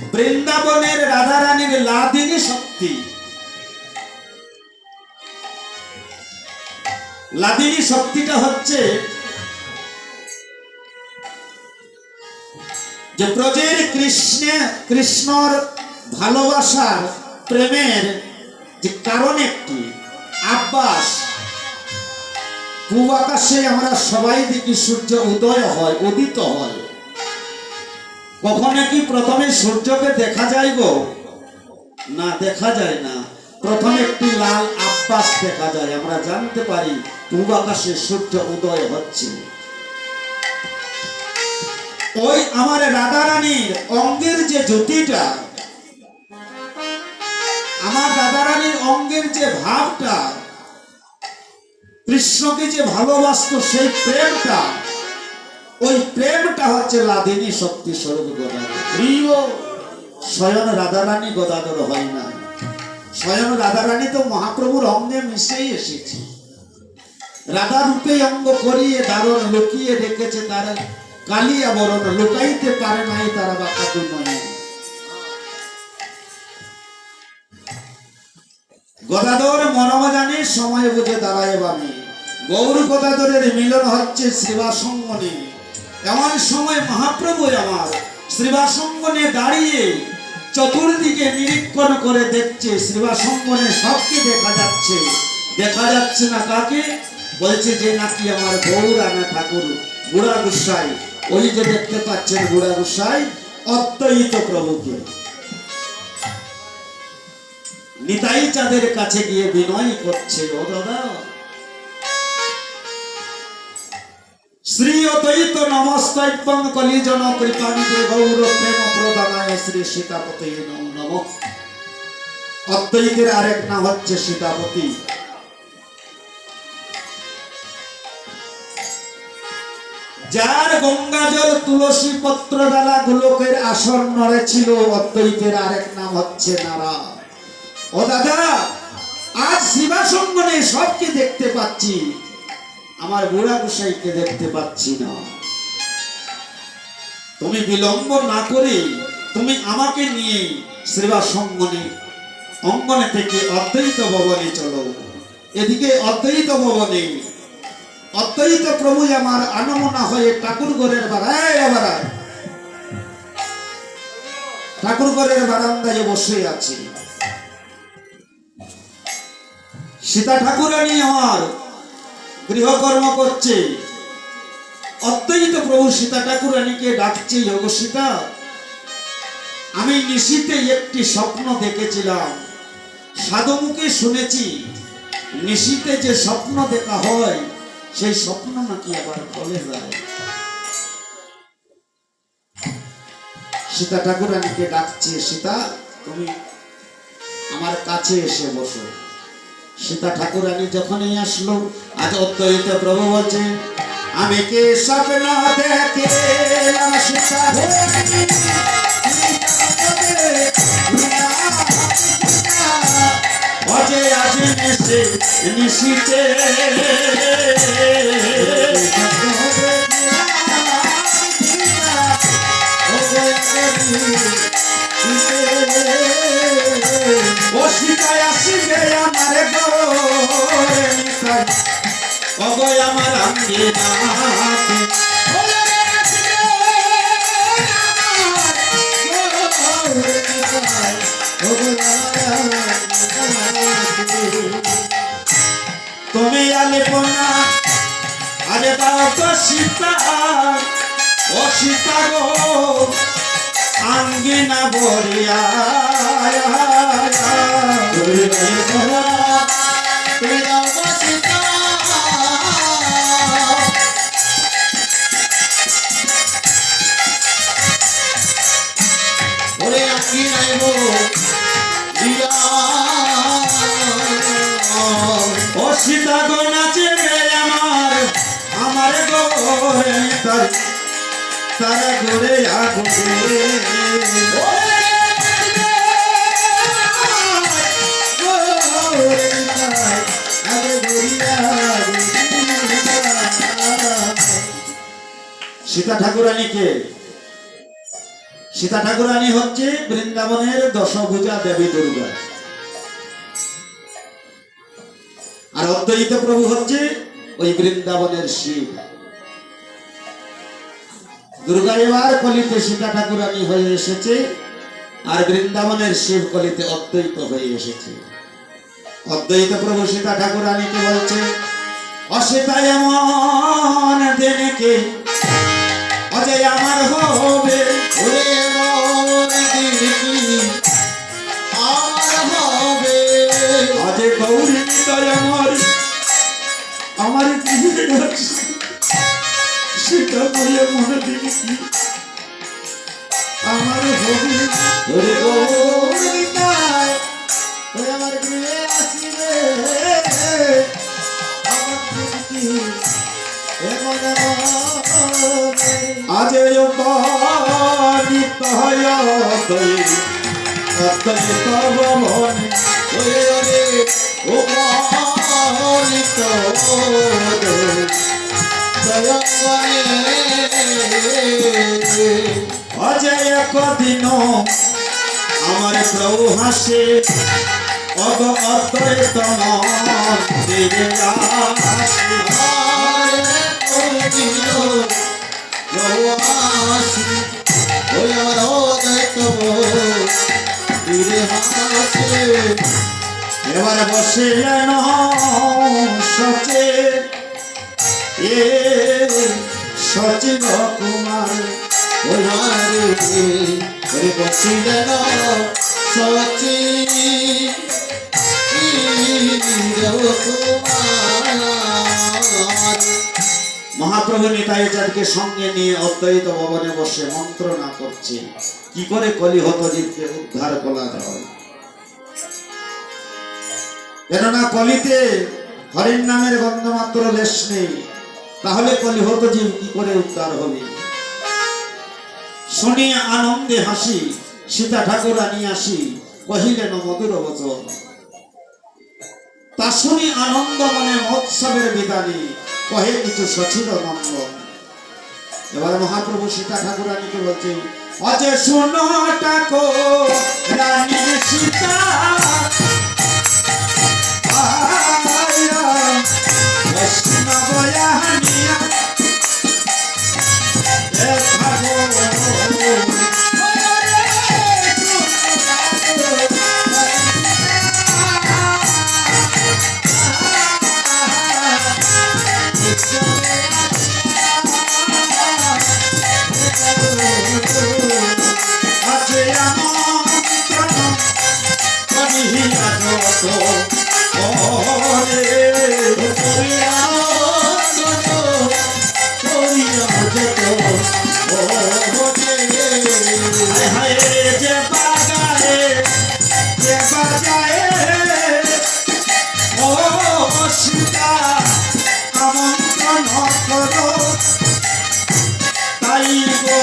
Speaker 1: বৃন্দাবনের রাধারানীর লাদিনী শক্তি লাদিনী শক্তিটা হচ্ছে যে ব্রজের কৃষ্ণর ভালোবাসার প্রেমের যে কারণ একটি আব্বাস পূব আকাশে আমরা সবাই দেখি সূর্য উদয় হয় উদিত হয় কখনো কি প্রথমে সূর্যকে দেখা যায় গো না দেখা যায় না প্রথমে একটি লাল আব্বাস দেখা যায় আমরা জানতে পারি পূব আকাশে সূর্য উদয় হচ্ছে ওই আমার রাধারানীর অঙ্গের যে জ্যোতিটা আমার রাধারানীর অঙ্গের যে ভাবটা কৃষ্ণকে যে ভালোবাসত সেই প্রেমটা ওই প্রেমটা হচ্ছে লাদিনী শক্তি স্বরূপ গদাধর স্বয়ং রাধারানী গদাধর হয় না স্বয়ং রাধারানী তো মহাপ্রভুর অঙ্গে মিশেই এসেছে রাধা রূপে অঙ্গ করিয়ে দারণ লুকিয়ে রেখেছে তারা কালিয়া বরণ লুকাইতে পারে নাই তারা বাঁকা নয় গদাধর মনোমজানে সময় বুঝে দাঁড়ায় বামে গৌর গদাধরের মিলন হচ্ছে শ্রীবাসঙ্গনে এমন সময় মহাপ্রভু আমার শ্রীবাসঙ্গনে দাঁড়িয়ে চতুর্দিকে নিরীক্ষণ করে দেখছে শ্রীবাসঙ্গনে সবকে দেখা যাচ্ছে না কাকে বলছে যে নাকি আমার গৌরানা ঠাকুর বুড়া গোসাই ওই যে দেখতে পাচ্ছেন বুড়া গোসাই অদ্বৈত প্রভুকে নিতাই চাঁদের কাছে গিয়ে বিনয় করছে ও দাদা শ্রী অদ্বৈত নমস্তাইপং কলিজন কৃপানিতে গৌর প্রেম প্রদানায় শ্রী সীতাপতি নম অদ্বৈতের আরেক নাম হচ্ছে সীতাপতি যার গঙ্গাজল তুলসী পত্র ডালা গোলকের আসন নড়ে ছিল অদ্বৈতের আরেক নাম হচ্ছে নারা ও দাদা আজ শিবাসঙ্গনে সবকে দেখতে পাচ্ছি আমার বুড়া গোসাইকে দেখতে পাচ্ছি না তুমি বিলম্ব না করে তুমি আমাকে নিয়ে শ্রীবাসঙ্গনে অঙ্গনে থেকে অদ্বৈত ভবনে চলো এদিকে অদ্বৈত ভবনে অদ্বৈত প্রভু আমার আনমনা হয়ে ঠাকুর ঘরের ঠাকুর ঘরের বারান্দায় বসে আছে সীতা ঠাকুরানী আমার গৃহকর্ম করছে অদ্বৈত প্রভু সীতা ঠাকুরানীকে ডাকছে ওগো সীতা আমি নিশীতে একটি স্বপ্ন দেখেছিলাম সাধুমুখে শুনেছি নিশীতে যে স্বপ্ন দেখা হয় সেই স্বপ্ন নাকি আবার ফলে যায়। সীতা ঠাকুরানীকে ডাকছে, সীতা তুমি আমার কাছে এসে বসো। সীতা ঠাকুরানী যখনই আসলো, আজ অদ্বৈত প্রভু বলছে, আমি কি স্বপ্ন দেখলাম সীতা অজে আজ নিশিতে ও সীতায় আসিবে আমার অগয় আমার আঙ্গে নাতে তুমি আলেপনা আরে দাও তো সীতা ও সীতা গো আঙ্গিনা বরিয়া তুমি দাও তো সীতা ওরে আঙ্গিনাই গো ও সীতা গো নাচে আমার গো তারা ঘুরে আগুনে সীতা ঠাকুরানীকে, সীতা ঠাকুরানী হচ্ছে বৃন্দাবনের দশভুজা দেবী দুর্গা, আর অদ্বৈত প্রভু হচ্ছে ওই বৃন্দাবনের শিব। দুর্গা এবার কলিতে সীতা ঠাকুরানী হয়ে এসেছে, আর বৃন্দাবনের শিব কলিতে অদ্বৈত হয়ে এসেছে। অদ্বৈত প্রভু সীতা ঠাকুরানীকে বলছে, অসীতা এমন দিনকে অজয় আমার হবে, অজয় গৌরী আমার গৃহে আছে, সেটা বলে মনে দিবি কি আমার হবে, আমার গৃহে আসিবে আজ নিত্য হয় অজয় কদিন আমার প্রভু হাসে অগ অদ্বৈতম দিবে এবার বসিলেন সচে এ সচিব কুমার বসিলেন সচি মহাপ্রভু নিতাই চাঁদকে সঙ্গে নিয়ে অদ্বৈত ভবনে বসে মন্ত্রণা করছে, কি করে কলিহত জীবকে উদ্ধার করা যায়। কেননা কলিতে হরির নামের গন্ধ মাত্র লেশ নেই, তাহলে কলিহত জীব কি করে উদ্ধার হবে। শুনিয়া আনন্দে হাসি সীতা ঠাকুরানী আসি কহিলেন মধুর বচন, তা শুনি আনন্দ মনে মহোৎসবের বিধানী কহে কিছু সচিব নন্দন। এবার মহাপ্রভু সীতা ঠাকুরানীকে বলছে, অজে শুনো ঠাকুরানী সীতা সীতা আমন্ত্রণ করো তাই গো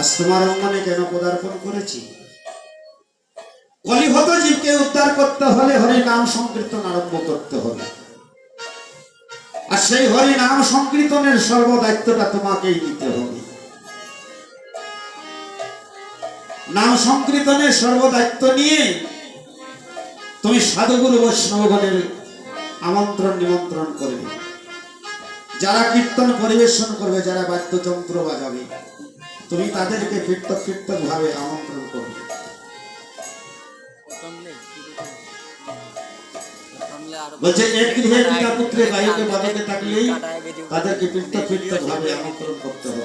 Speaker 1: আজ তোমার অঙ্গনে কেন পদার্পণ করেছি? কলিহত জীবকে উদ্ধার করতে হলে হরি নাম সংকীর্তন আরম্ভ করতে হবে, আর সেই হরি নাম সংকীর্তনের সর্বদায়িত্বটা তোমাকেই দিতে হবে। নাম সংকীর্তনের সর্বদায়িত্ব নিয়ে তুমি সাধুগুরু বৈষ্ণবগণের আমন্ত্রণ নিমন্ত্রণ করবে, যারা কীর্তন পরিবেশন করবে, যারা বাদ্যযন্ত্র বাজাবে, তুমি তাদেরকে কীর্তক কীর্তক ভাবে আমন্ত্রণ করবে। বলছে এক গৃহে পিতা পুত্রে গায়কে বাজাতে থাকলেই তাদেরকে কীর্তক কীর্তক ভাবে আমন্ত্রণ করতে হবে।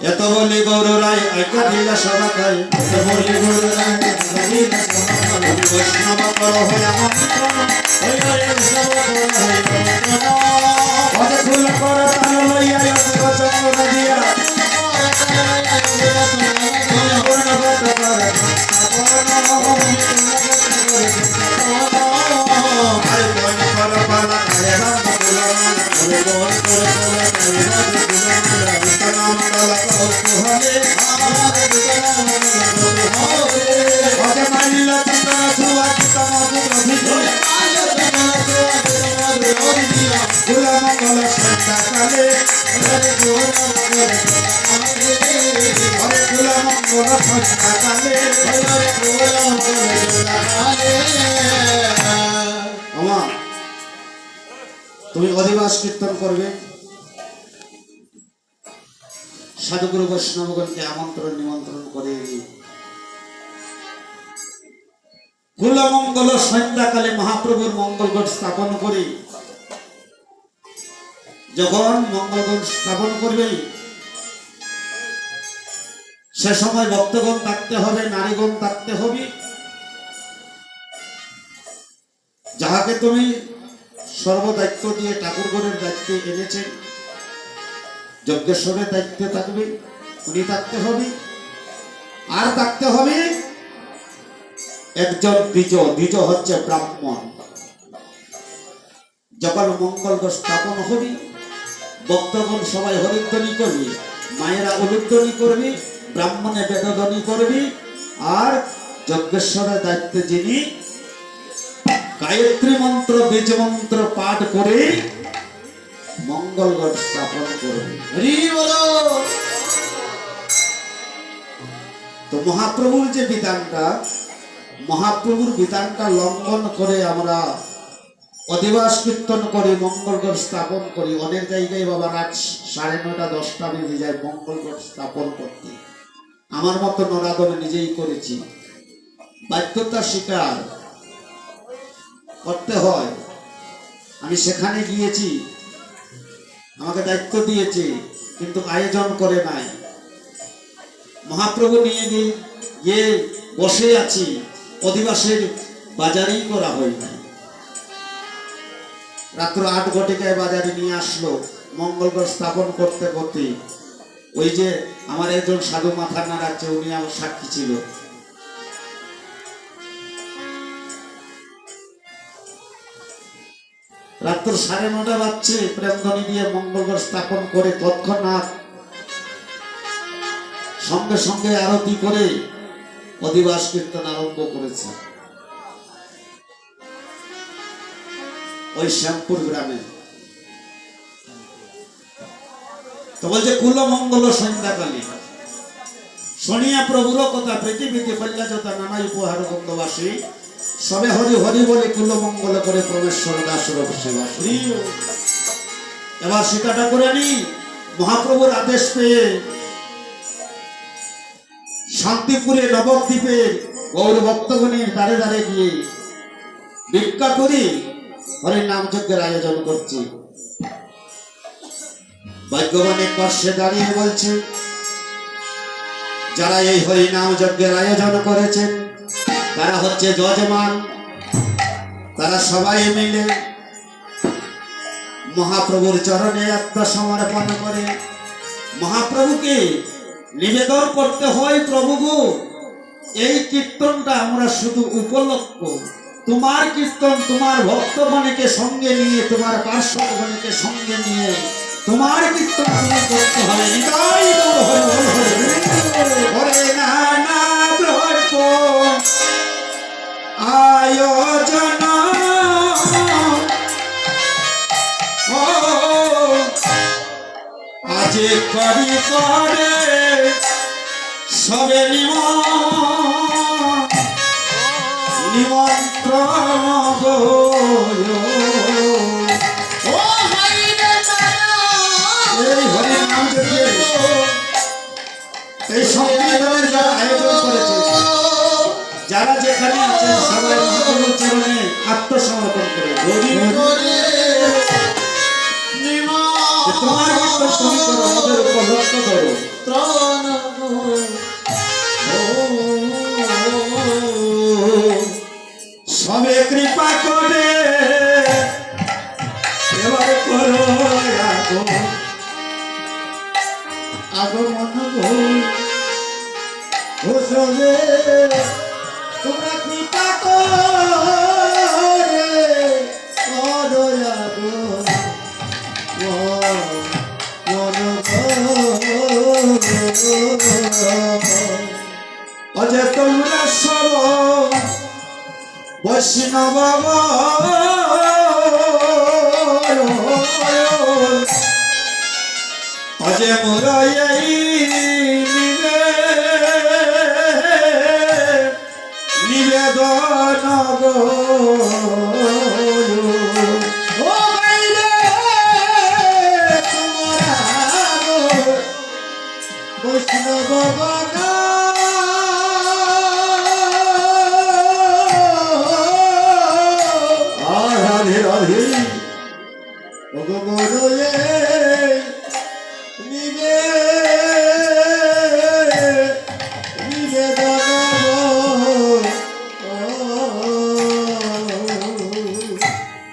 Speaker 1: এত বলি গৌর রায় আজ্ঞা দিলা সভা খায়, এত বলি গৌর রায় আজ্ঞা দিলা সভা খায়, বৈষ্ণব কর হয় আমন্ত্রণ, হই হই বৈষ্ণব কর হয় আমন্ত্রণ, পদ ফুল কর তাল লইয়া অসুর চক্র দিয়া, পূর্ণ ভক্ত কর আরে বন কর পালা আরে রাম তুলনা আরে বন কর পালা আরে রাম তুলনা নাম কলা কৌতু হবে আমাদের নাম কলা হবে ওকে মাইলা চন্দন সুয়া চিতম দুধি মাইলা চন্দন সুয়া চিতম দুধি কুলা মঙ্গল সন্ধ্যা কালে হরে গোরা মঙ্গল হরে কুলা মঙ্গল সন্ধ্যা কালে হরে গোরা মঙ্গল কালে। আমা তুমি অধিবাস কীর্তন করবে, সাধুগুরু বৈষ্ণবগণকে আমন্ত্রণ নিমন্ত্রণ করে কুলমঙ্গল সন্ধ্যাকালে মহাপ্রভুর মঙ্গলগণ স্থাপন করে, যখন মঙ্গলগণ স্থাপন করবে সে সময় ভক্তগণ থাকতে হবে, নারীগণ থাকতে হবে, যাহাকে তুমি সর্বদায়িত্ব দিয়ে ঠাকুরগণের দায়িত্বে এনেছেন, যজ্ঞেশ্বরের দায়িত্বে থাকবে, উনি থাকতে হবে। আর থাকতে হবে একজন দ্বিজ, দ্বিজ হচ্ছে ব্রাহ্মণ। যখন মঙ্গল স্থাপন হবে ভক্তগণ সবাই হরিধ্বনি করবে, মায়েরা উলুধ্বনি করবে, ব্রাহ্মণে বেদধ্বনি করবে, আর যজ্ঞেশ্বরের দায়িত্বে যিনি গায়ত্রী মন্ত্র বীজ মন্ত্র পাঠ করে মঙ্গলগড় স্থাপন করবে। তো মহাপ্রভুর যে বিধানটা, মহাপ্রভুর বিধানটা লঙ্ঘন করে আমরা অধিবাস কীর্তন করি, মঙ্গলগড় স্থাপন করি। অনেক জায়গায় বাবা রাত 9:30 10টা বেজে যায় মঙ্গলগড় স্থাপন করতে। আমার মতো নরাদমে নিজেই করেছি, বাধ্যতা স্বীকার করতে হয়। আমি সেখানে গিয়েছি, আমাকে দায়িত্ব দিয়েছে, কিন্তু আয়োজন করে নাই। মহাপ্রভু নিয়ে গিয়ে বসে আছি, অধিবাসের বাজারেই করা হয় নাই। রাত্র 8 ঘটিকায় বাজারে নিয়ে আসলো মঙ্গলগড় স্থাপন করতে করতে। ওই যে আমার একজন সাধু মাথা নাড়াচ্ছে, উনি আমার সাক্ষী ছিল। রাত্র 9:30 বাজছে, প্রেমধ্বনি দিয়ে মঙ্গলগড় স্থাপন করে তৎক্ষণাৎ সঙ্গে সঙ্গে আরতি করে অধিবাস কীর্তন আরম্ভ করেছে ওই শ্যামপুর গ্রামে। তো বলছে কুলমঙ্গল সন্ধ্যাকালী শুনিয়া প্রভুর কথা পৃথিবীতে কল্যাজতা নানা উপহার বন্ধবাসী সবে হরি হরি বলে কুলমঙ্গল করে পরমেশ্বর দাসর সেবা শ্রী। এবার সীতা ঠাকুরানী মহাপ্রভুর আদেশ পেয়ে শান্তিপুরে নবদ্বীপের গৌর ভক্তগণের দ্বারে দ্বারে গিয়ে ভিক্ষা করে হরির নাম যজ্ঞের আয়োজন করছে। ভাগ্যবানের পাশে দাঁড়িয়ে বলছে, যারা এই হরি নাম যজ্ঞের আয়োজন করেছেন তারা হচ্ছে যজমান। তারা সবাই মিলে মহাপ্রভুর চরণে আত্মসমর্পণ করে মহাপ্রভুকে নিবেদন করতে হয়, প্রভু গো, এই কীর্তনটা আমরা শুধু উপলক্ষ, তোমার কীর্তন তোমার ভক্তগণকে সঙ্গে নিয়ে, তোমার পার্শ্বগণকে সঙ্গে নিয়ে তোমার কীর্তন তুমি করতে হবে। নিতাই গৌর হরি বল হরি হরে নানা ব্রত আয়োজন আজে করি করে সবে নিমন্ত্রণ গো। এই হরি নাম যজ্ঞে এই সংকীর্তনের যারা আয়োজন করেছে, যারা যেখানে আছেন সবাই মহাপ্রভুর চরণে আত্মসমর্পণ করে তোমার কীর্তন তুমি করো, আমাদের উপর লক্ষ্য করো। সবে কৃপা করে এবার করো আগমন গো সবে তোমরা কৃপা করে করো অজে তোমরা সব বৈষ্ণব অজে মোর নিবেদন গো বৈষ্ণব রাধে রাধে ভগবরে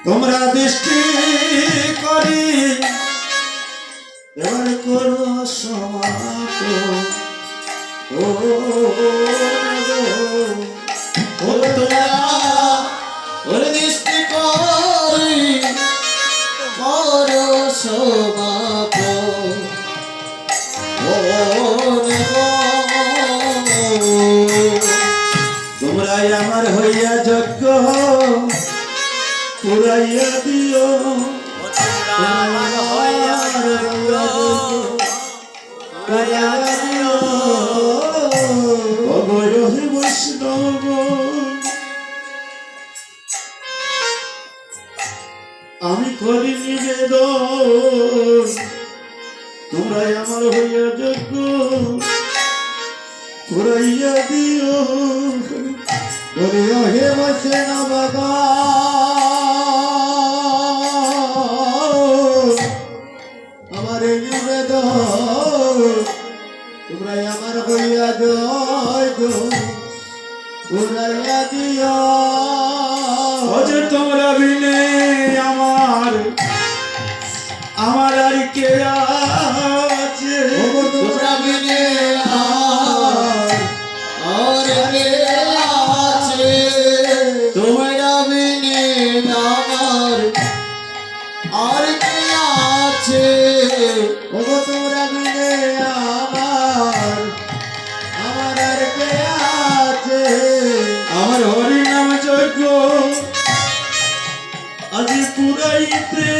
Speaker 1: তোমরা দৃষ্টি করি এবার করো সমাপন।
Speaker 2: ওরে দৃষ্টি করি করো সমাপন।
Speaker 1: তোমরাই আমার হইয়া যজ্ঞ পুরাইয়া দিও, বৈষ্ণব আমি করি নিবেদন, তোমরাই আমার হইয়া যজ্ঞ পুরাইয়া দিও। বলে হে বৈষ্ণব আমার নিবেদন, তোমরাই আমার হইয়া যজ্ঞ পুরাইয়া দিও। অজে তোমরা বিনে আমার আর কে আছে,
Speaker 2: তোমরা বিনে আর কে আছে, তোমরা বিনে আমার আর কে আছে,
Speaker 1: তোমরা বিনে আমার আর কে আছে। আমার হরি নাম যজ্ঞ আজ পুরাইতে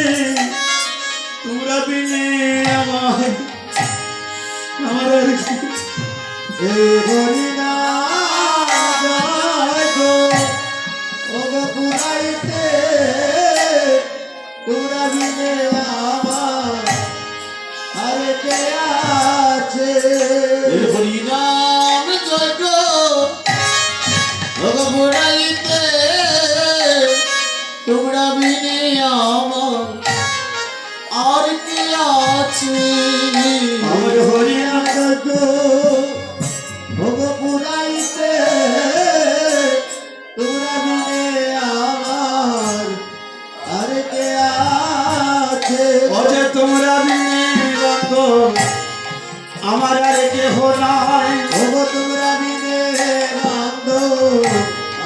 Speaker 1: তোমরা বিনে আমার আর হরি নাম যজ্ঞ
Speaker 2: পুরাইতে তোমরা বিনে আমার আর কে আছে হরিনাম যজ্ঞ পুরাইতে তোমরা বিনে আমার আর কে আছে
Speaker 1: আমার হরিনাম যজ্ঞ
Speaker 2: পুরাইতে তোমরা বিনে আমার আর কে আছে
Speaker 1: অজে তোমরা বিনে বন্ধু আমার আর কেহ নাই।
Speaker 2: তোমরা বিনে বন্ধু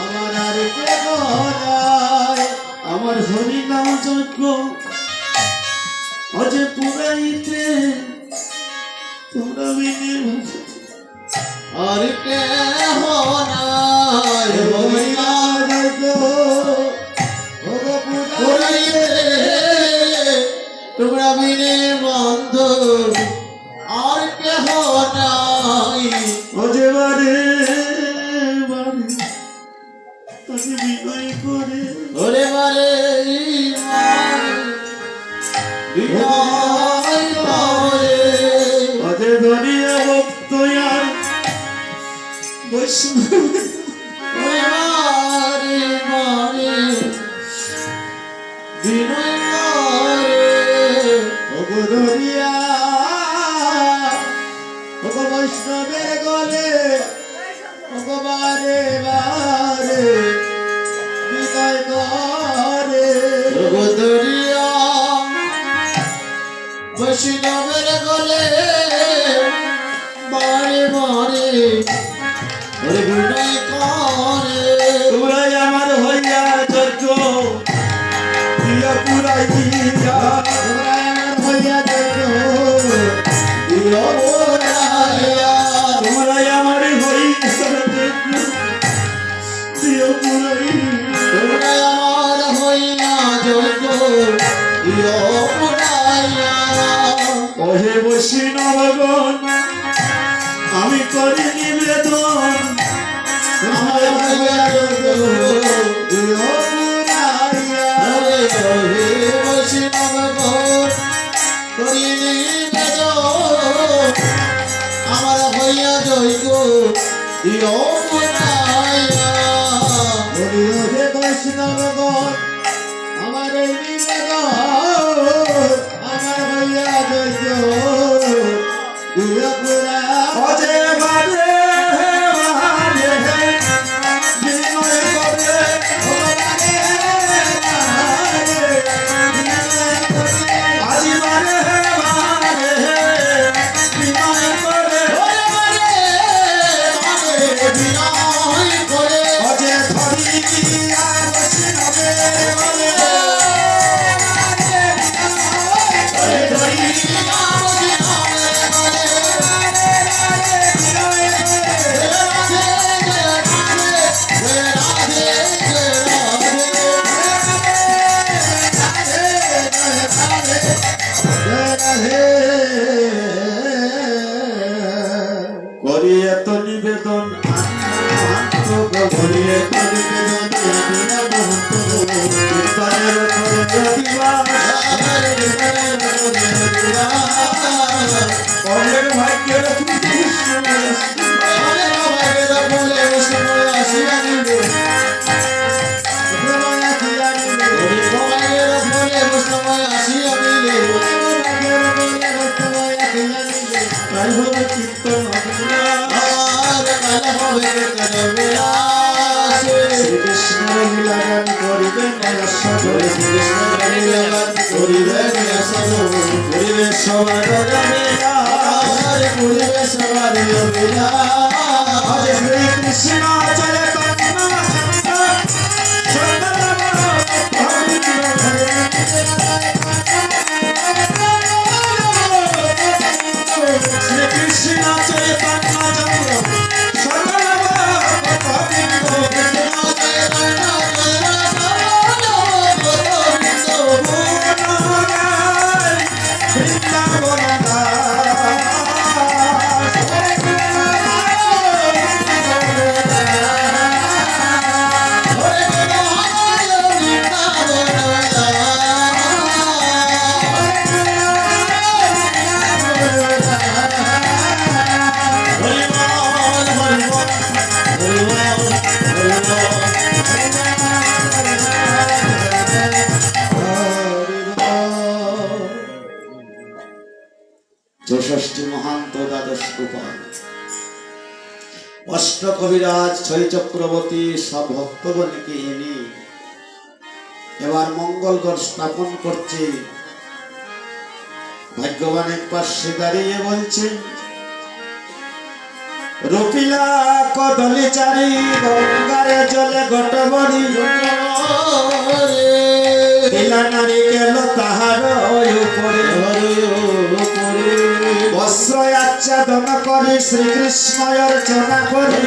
Speaker 2: আমার আর কেহ নাই
Speaker 1: আমার হরিনাম যজ্ঞ অজে পুরাইতে তোমরা বিনে
Speaker 2: আর কেহ নাই হরিনাম যজ্ঞ পুরাইতে তোমরা বিনে বন্ধু আর কেহ নাই
Speaker 1: অজে বারে বারে তাকে বিনয় করে
Speaker 2: ওরে বারে বিনয় করে
Speaker 1: অজে ধরিয়া ভক্ত আর বৈষ্ণব
Speaker 2: ওরে বারে বারে বিনয় করে ওগো ধরিয়া ওগো বৈষ্ণবের গলে ওগো বারে বারে বিনয় করে ওগো ধরিয়া বৈষ্ণবের গলে বারে বারে ওরে বিনয় করে
Speaker 1: তোমরাই আমার হইয়া যজ্ঞ প্রিয় পুরাই দিয়া
Speaker 2: তোমরা আমার হইয়া দেখো দিও পুরাইয়া
Speaker 1: তোমরাই আমার হইয়া যজ্ঞ প্রিয় পুরাই
Speaker 2: তোমরা আমার হইয়া দেখো দিও পুরাইয়া
Speaker 1: ওহে বৈষ্ণবগণ আমি করি নিবেদন
Speaker 2: আমার হইয়া দেখো দিও পুরাইয়া ওরে ওরে বৈষ্ণব গণ করিনি বেজো আমার হইয়া দেখো দিও পুরাইয়া ওরে ওরে বৈষ্ণব গণ আমার এই নিবেদন আমার হইয়া দেখো দিও পুরাইয়া
Speaker 1: অজে বারে বারে বিনয় করে আজি বারে বারে বিনয় করে অজে ধরিয়া বৈষ্ণবে বলে অজে ধরিয়া করি এত নিবেদন করি এত নিবেদন কীর্তনের অনেক ভাগ্যের কীর্তন শ্রীকৃষ্ণের লীলাগান করিবেন করিবে সবার শ্রীকৃষ্ণ শ্রীকৃষ্ণ চৈতন্য গোষ্ঠী মহান্ত দ্বাদশ গোপাল অষ্ট কবিরাজ ছয় চক্রবর্তী সব ভক্তগণকে এনে এবার মঙ্গলগড় স্থাপন করছে। ভাগ্যবান এক পাশে দাঁড়িয়ে বলছে, রুপিলা কদলি চারি গঙ্গারে জলে ঘটবড়ি দিলা নারিকেল তাহার উপরে বস্ত্র আচ্ছাদন করে শ্রীকৃষ্ণ অর্চনা করে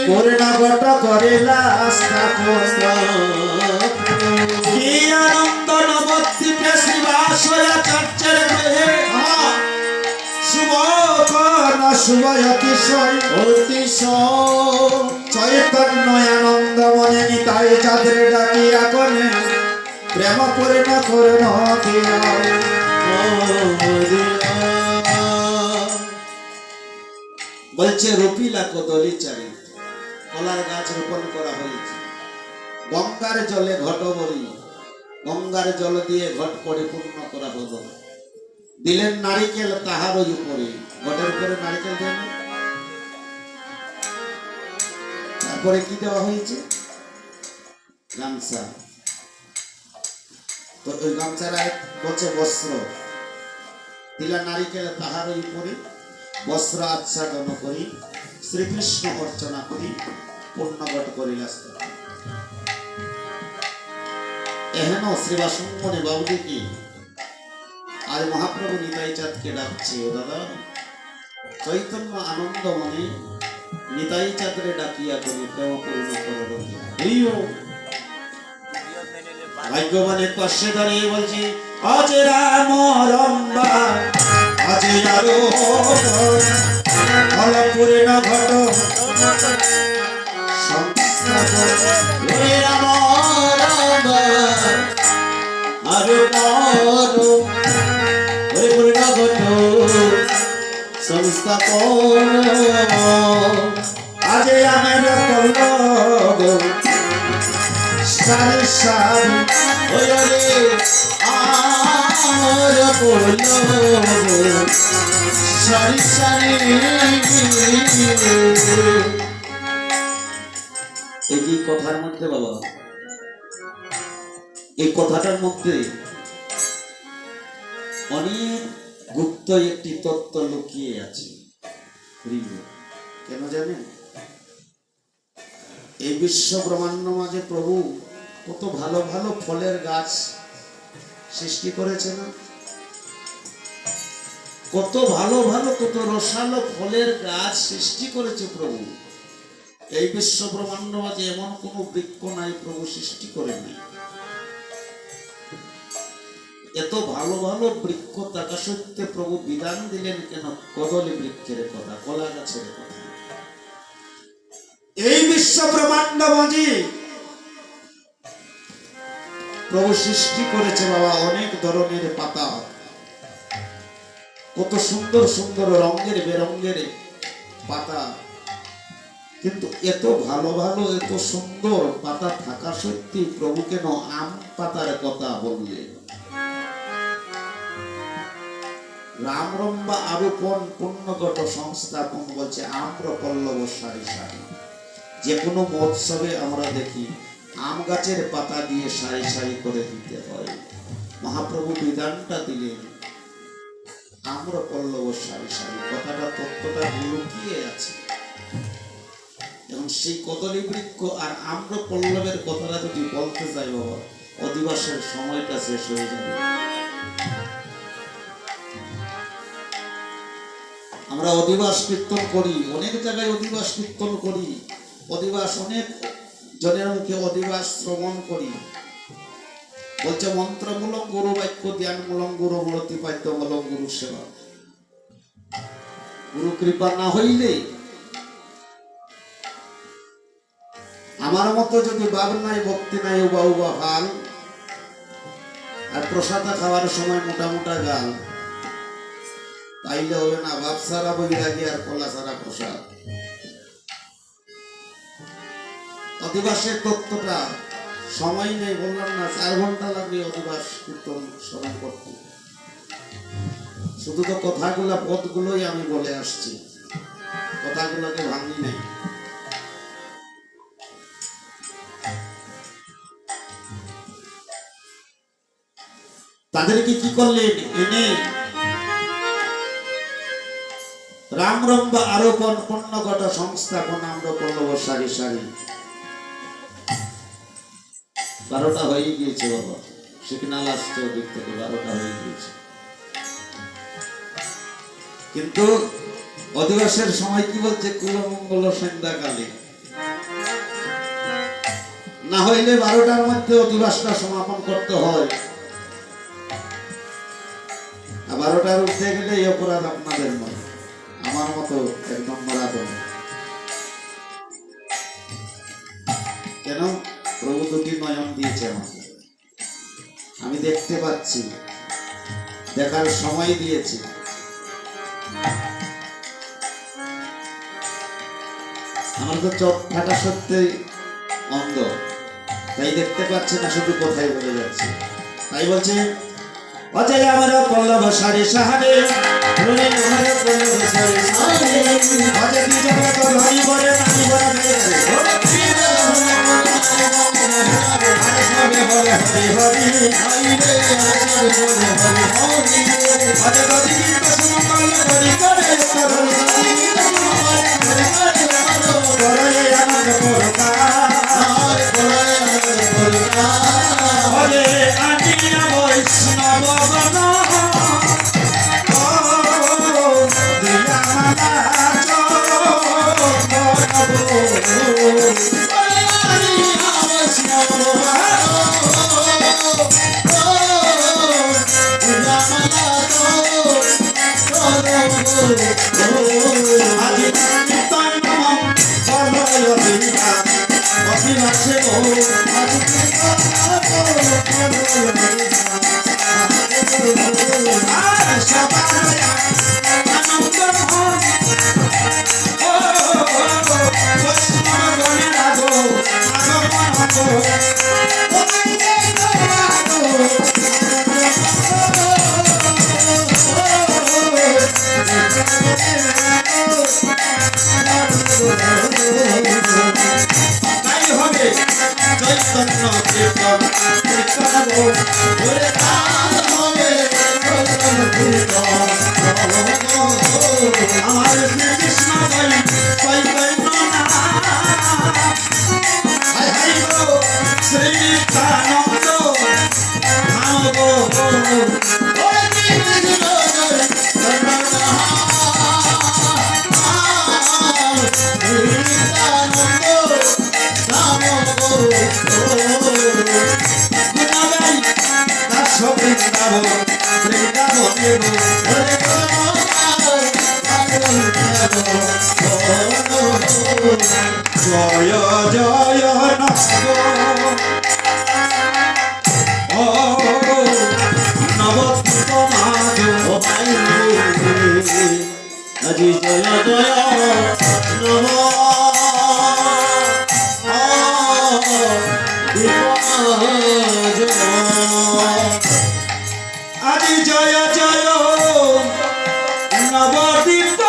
Speaker 1: পূর্ণ ঘট করিলা স্থাপন। কি আনন্দ নবদ্বীপে শ্রীবাসাচার্যের দেহে শুভকর্ণ শুভ অতিশয় চৈতন্য আনন্দ মনে নিতাই চাঁদের ডাকিয়া কোনে প্রেম পূর্ণ করুণ বলছে রুপিলা কদলি চারি কলার গাছ রোপণ করা হয়েছে। গঙ্গার জলে ঘট বলি গঙ্গার জল দিয়ে ঘট পরিপূর্ণ করা হলো। দিলেন নারিকেল তাহার উপরে ঘটের উপরে নারিকেল দেন। তারপরে কি দেওয়া হয়েছে? গামছা। তো ওই গামছার বলছে বস্ত্র দিলা নারিকেল তাহার উপরে বস্ত্র আচ্ছাদন করি শ্রীকৃষ্ণ অর্চনা করি পূর্ণঘট করিলা। এহেন শ্রীবাসঙ্গনে বাবুজি কি আজ মহাপ্রভু নিতাই চাঁদকে ডাকছে, ও দাদা চৈতন্য আনন্দ মনে নিতাই চাঁদরে ডাকিয়া করি প্রেম পূর্ণ করো। ভাগ্যবান এক পাশে দাঁড়িয়ে বলছি, আজ রাম রম্বা আজ আরো ফল পূর্ণ ঘট
Speaker 2: সংস্থাপন
Speaker 1: আজ আমার পল্লব সারি সারি
Speaker 2: আর পল্লব সারি সারি।
Speaker 1: এই যে কথার মধ্যে বাবা, এই কথাটার মধ্যে অনেক গুপ্ত একটি তত্ত্ব লুকিয়ে আছে। কেন জানেন? এই বিশ্ব ব্রহ্মাণ্ড মাঝে প্রভু কত ভালো ভালো ফলের গাছ সৃষ্টি করেছে না? কত ভালো ভালো কত রসালো ফলের গাছ সৃষ্টি করেছে প্রভু। এই বিশ্ব ব্রহ্মাণ্ড মাঝে এমন কোন বৃক্ষ নাই প্রভু সৃষ্টি করেনি। এত ভালো ভালো বৃক্ষ থাকা সত্ত্বে প্রভু বিধান দিলেন কেন কদলী বৃক্ষের কথা, কলা গাছের কথা? এই বিশ্ব ব্রহ্মাণ্ড মাঝে প্রভু সৃষ্টি করেছে বাবা অনেক ধরনের পাতা, কত সুন্দর সুন্দর রঙের বেরঙের পাতা, কিন্তু এত ভালো ভালো এত সুন্দর পাতা থাকা সত্যি প্রভু কেন আম পাতার কথা বললেন? রামরম্বা আরোপণ পুণ্যগত সংস্থাপন বলছে আম্র পল্লব সারি সারি। যে কোনো মহোৎসবে আমরা দেখি আম গাছের পাতা দিয়ে সারি সারি করে দিতে হয়। মহাপ্রভু বিধানটা দিলেন আম্র পল্লব সারি সারি। কথাটা তত্ত্বটা লুকিয়ে আছে। এবং সেই কদলী বৃক্ষ আর আম্র পল্লবের কথাটা যদি বলতে যাই বাবা, অধিবাসের সময়টা শেষ হয়ে যাবে। আমরা অধিবাস কীর্তন করি, অনেক জায়গায় অধিবাস কীর্তন করি, অধিবাস অনেক জনের মুখে অধিবাস শ্রবণ করি। বলছে মন্ত্রমূলক গুরু বাক্য ধ্যানমূলক গুরু মূলতি পাদ্যমূলক গুরু সেবা। গুরু কৃপা না হইলে আমার মতো যদি বাব নাই ভক্তি নাই উবা উবা হাল আর প্রসাদা খাওয়ার সময় মোটা মোটা গাল, তাইলে হবে না। বাপ সারা বৈরাগী আর কলা সারা প্রসাদ। অধিবাসের তত্ত্বটা সময় নেই, বললাম না 4 ঘন্টা লাগবে অধিবাস কীর্তন শ্রবণ করতে। শুধু তো কথাগুলো পদগুলোই আমি বলে আসছি, কথাগুলোকে ভাঙি নাই। তাদেরকে কি করলেন? এনে রামরম্বা আরোপণ পণ্যগত সংস্থাপন আমরা পল্লব সারি সারি। 12টা হয়ে গিয়েছে বাবা, সিগনাল আসছে ওদিক থেকে, 12টা হয়ে গিয়েছে। কিন্তু অধিবাসের সময় কি বলছে? কুলমঙ্গল সন্ধ্যাকালে, না হইলে 12টার মধ্যে অধিবাসটা সমাপন করতে হয়। 12টার উঠতে গেলে এই অপরাধ আপনাদের নয়, আমার মতো একদম মারাত্মক। কেন? প্রভু দুটি নয়ন দিয়েছে আমাকে, আমি দেখতে পাচ্ছি, দেখার সময় দিয়েছি। আমার তো চোখ ফাটা সত্যি অন্ধ, তাই দেখতে পাচ্ছি না, শুধু কোথায় বলে যাচ্ছে। তাই বলছে অজয় আমার পল্লব সারি সাহারে, আমার পল্লব সারি সাহারে, অজয় কি জগৎ ধরি বলে নামি বলে মেরে, আরে সবে বলে হরি হরি, আইরে আরে বলে হরি হরি, অজয় গদি কিন্তু সমকাল করি করে করো, করে আমার পরকা, করে আমার পরকা, অজয় আনিয়া বৈষ্ণব গণ, ও দিয়া মালা আমার কৃষ্ণ শ্রীকানন্দ জয় জয় নবদ্বীপ মাধ, আজি জয় জয় নব আজি জয় জয় নবদ্বীপ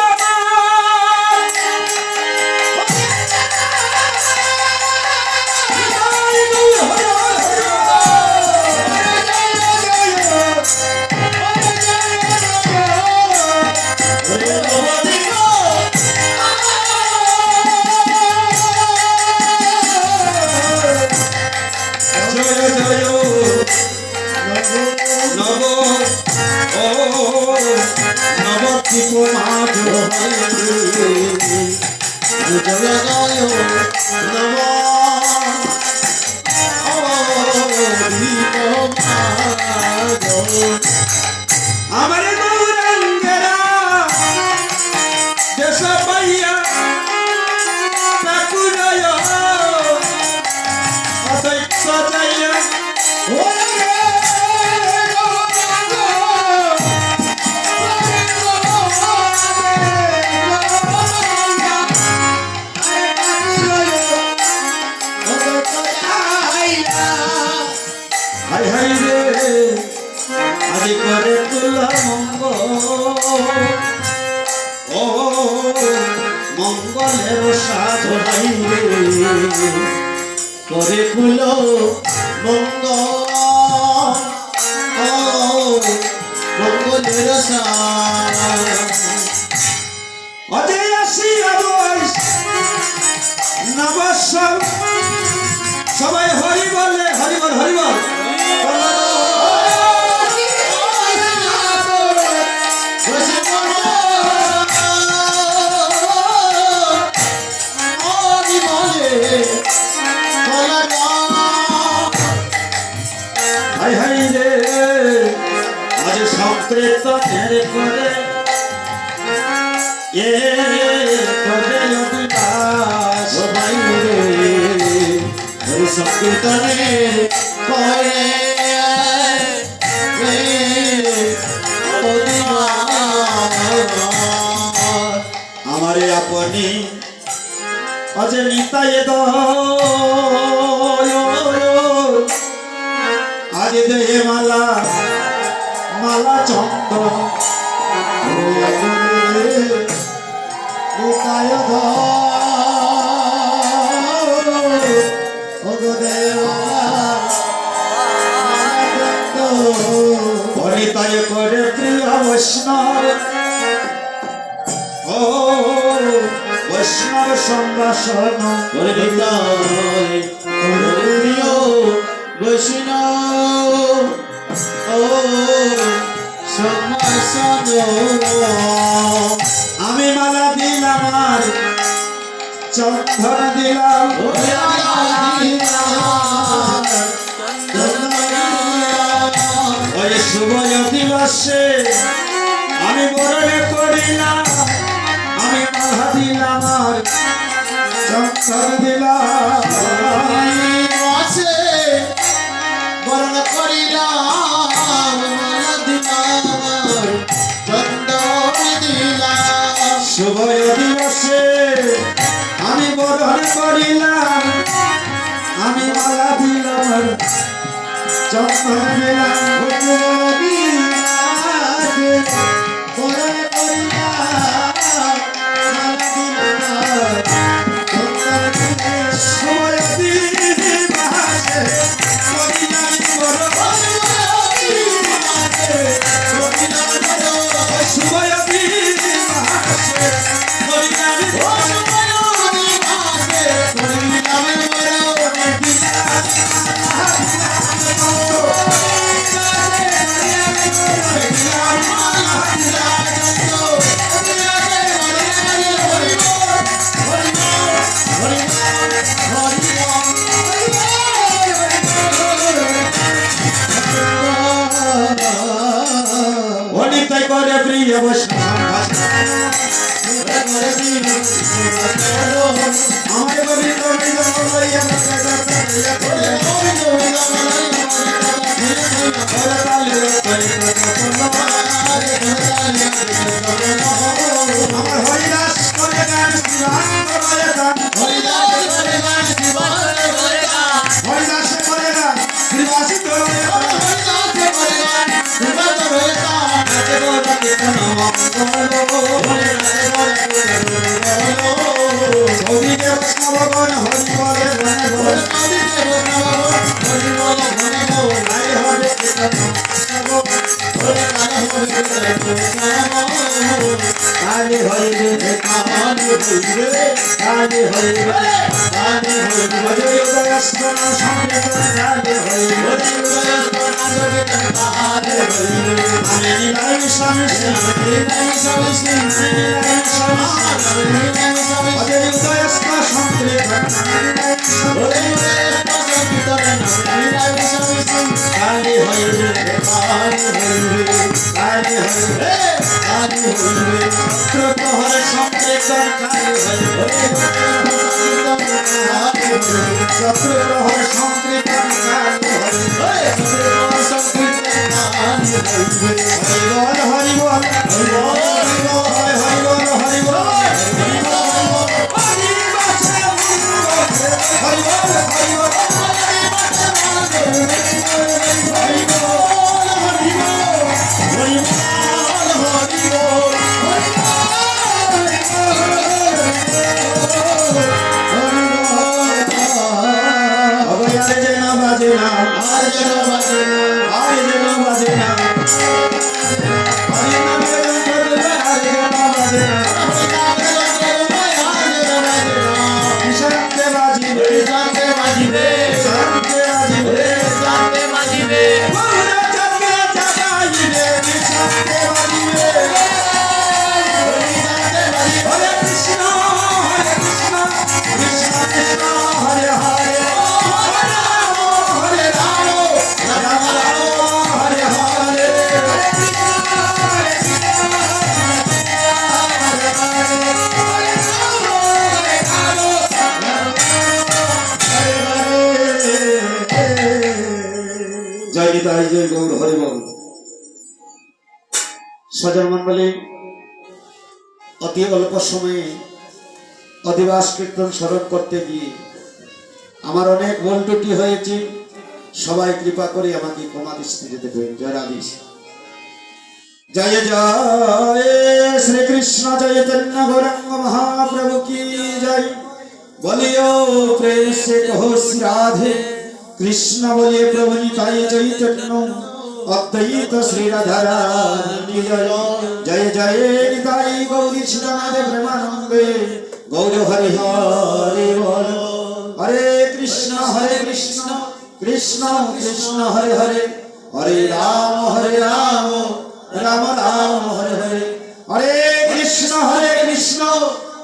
Speaker 1: আমার গৌরাঙ্গেরা দেশ পাইয়া ঠাকুরয় অদৈত্য যাইয়া হাই হাই রে আজি করে কুল মঙ্গল ও মঙ্গলের সাধনাই
Speaker 2: করে কুল মঙ্গল ও মঙ্গলের
Speaker 1: অজয় আসি আবশ নবস্বর সবাই হরি বলে হরি বল হরি বল হাই হাই রে আজ সংকীর্তনের করে এ করে অভিলাষ
Speaker 2: ভাই রে সংকীর্তনে করে
Speaker 1: আমারে আপনি আজ নিতাই আজ দেহে মালা মালা চন্দ
Speaker 2: নিতায়
Speaker 1: হরিতায় করে প্রিয় বৈষ্ণব ও বৈষ্ণব সম্ভাষণ
Speaker 2: করে নিতায় করে প্রিয় বৈষ্ণব ও সম্মাসন
Speaker 1: আমি মালা দিলাম আর চন্দন দিলাম ওই শুভ দিবসে আমি বরণ করিলাম আমি মালা দিলাম আর চন্দন দিলাম
Speaker 2: আছে বরণ করিলাম মালা দিলাম চন্দন দিলাম
Speaker 1: শুভ দিবসে আমি বরণ করিলাম আমি মালা দিলাম চন্দন দিলাম
Speaker 2: বরণ করিলাম মালা দিলাম চন্দন দিলাম
Speaker 1: শুভ দিবসে করিলাম বরণ শুভ দিবসে করিলাম অনিতাই করে প্রিয় বৈষ্ণব আমার গোবিন্দ লইয়া আমার হরিদাস করে গান শ্রীরাম করে গান হরিদাস করে গান শ্রীবাসী করে হরিদেব ভগবান হরি বলে কালী হরিবে কালী হরিবে কালী হরিবে কালী হরিবে উদয়স্তন সংকীর্তন কালী হরিবে আমি নিলাই স্বামী উদয়স্ত সংকীর্তন কালী হরিবে কালী হরিবে কালী হরিবে কালী হরিবে প্রহর সংকীর্তন কালী হরিবে প্রহর সংকীর্তন কালী হরিবে হরি বল হরি বল হরি বল হরি বল হরি বল হরি বল
Speaker 2: আর যেন বাজে না,
Speaker 1: আর যেন বাজে না,
Speaker 2: আর যেন বাজে না, হরি নামের যন্ত্র দুর্বাই আর যেন বাজে না, শান্তে বাজিবে,
Speaker 1: শান্তে বাজিবে,
Speaker 2: শান্তে বাজিবে,
Speaker 1: শান্তে বাজিবে,
Speaker 2: গৌরা চক্রে জাগাইবে, শান্তে বাজিবে,
Speaker 1: শান্তে বাজিবে,
Speaker 2: হরে কৃষ্ণ, কৃষ্ণ কৃষ্ণ, হরে হরে, হরে রাম, হরে রাম, রাম রাম, হরে হরে, হরে কৃষ্ণ, হরে কৃষ্ণ, হরে হরে, হরে রাম, হরে রাম, জয় নিতাই, জয় গৌর হরি বল।
Speaker 1: সজন মন্ডলী, অতি অল্প সময়ে অধিবাস কীর্তন স্মরণ করতে গিয়ে আমার অনেক ভুল ত্রুটি হয়েছে। সবাই কৃপা করে আমাকে ক্ষমা দৃষ্টিতে দেখবেন। জয় রাধে। জয় জয় শ্রীকৃষ্ণ চৈতন্য গৌরাঙ্গ মহাপ্রভু কি জয়। বলিও প্রেম से कहो श्री राधे कृष्ण बोलिए प्रभु निताई चैतन्य अद्वैत श्री राधा रानी जय। जय जय निताई गौरी श्रीनाथ प्रेमानंदे गौर हरि हरि बोल। हरे कृष्ण कृष्ण कृष्ण हरे हरे, हरे राम राम राम हरे हरे, हरे कृष्ण कृष्ण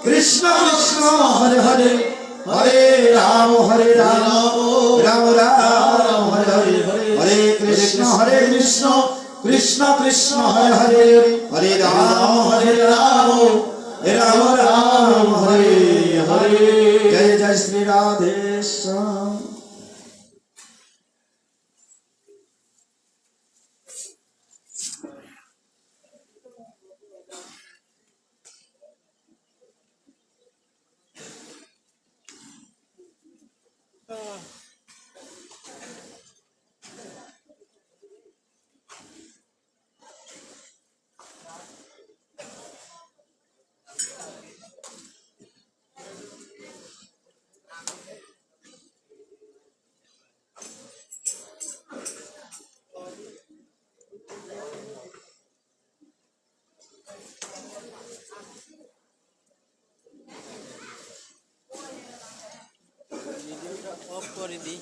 Speaker 1: कृष्ण हरे हरे, हरे राम राम राम हरे हरे, हरे कृष्ण कृष्ण कृष्ण हरे हरे, हरे राम राम राम हरे हरे। जय जय श्री राधे श्याम।
Speaker 3: অফ করে দিই।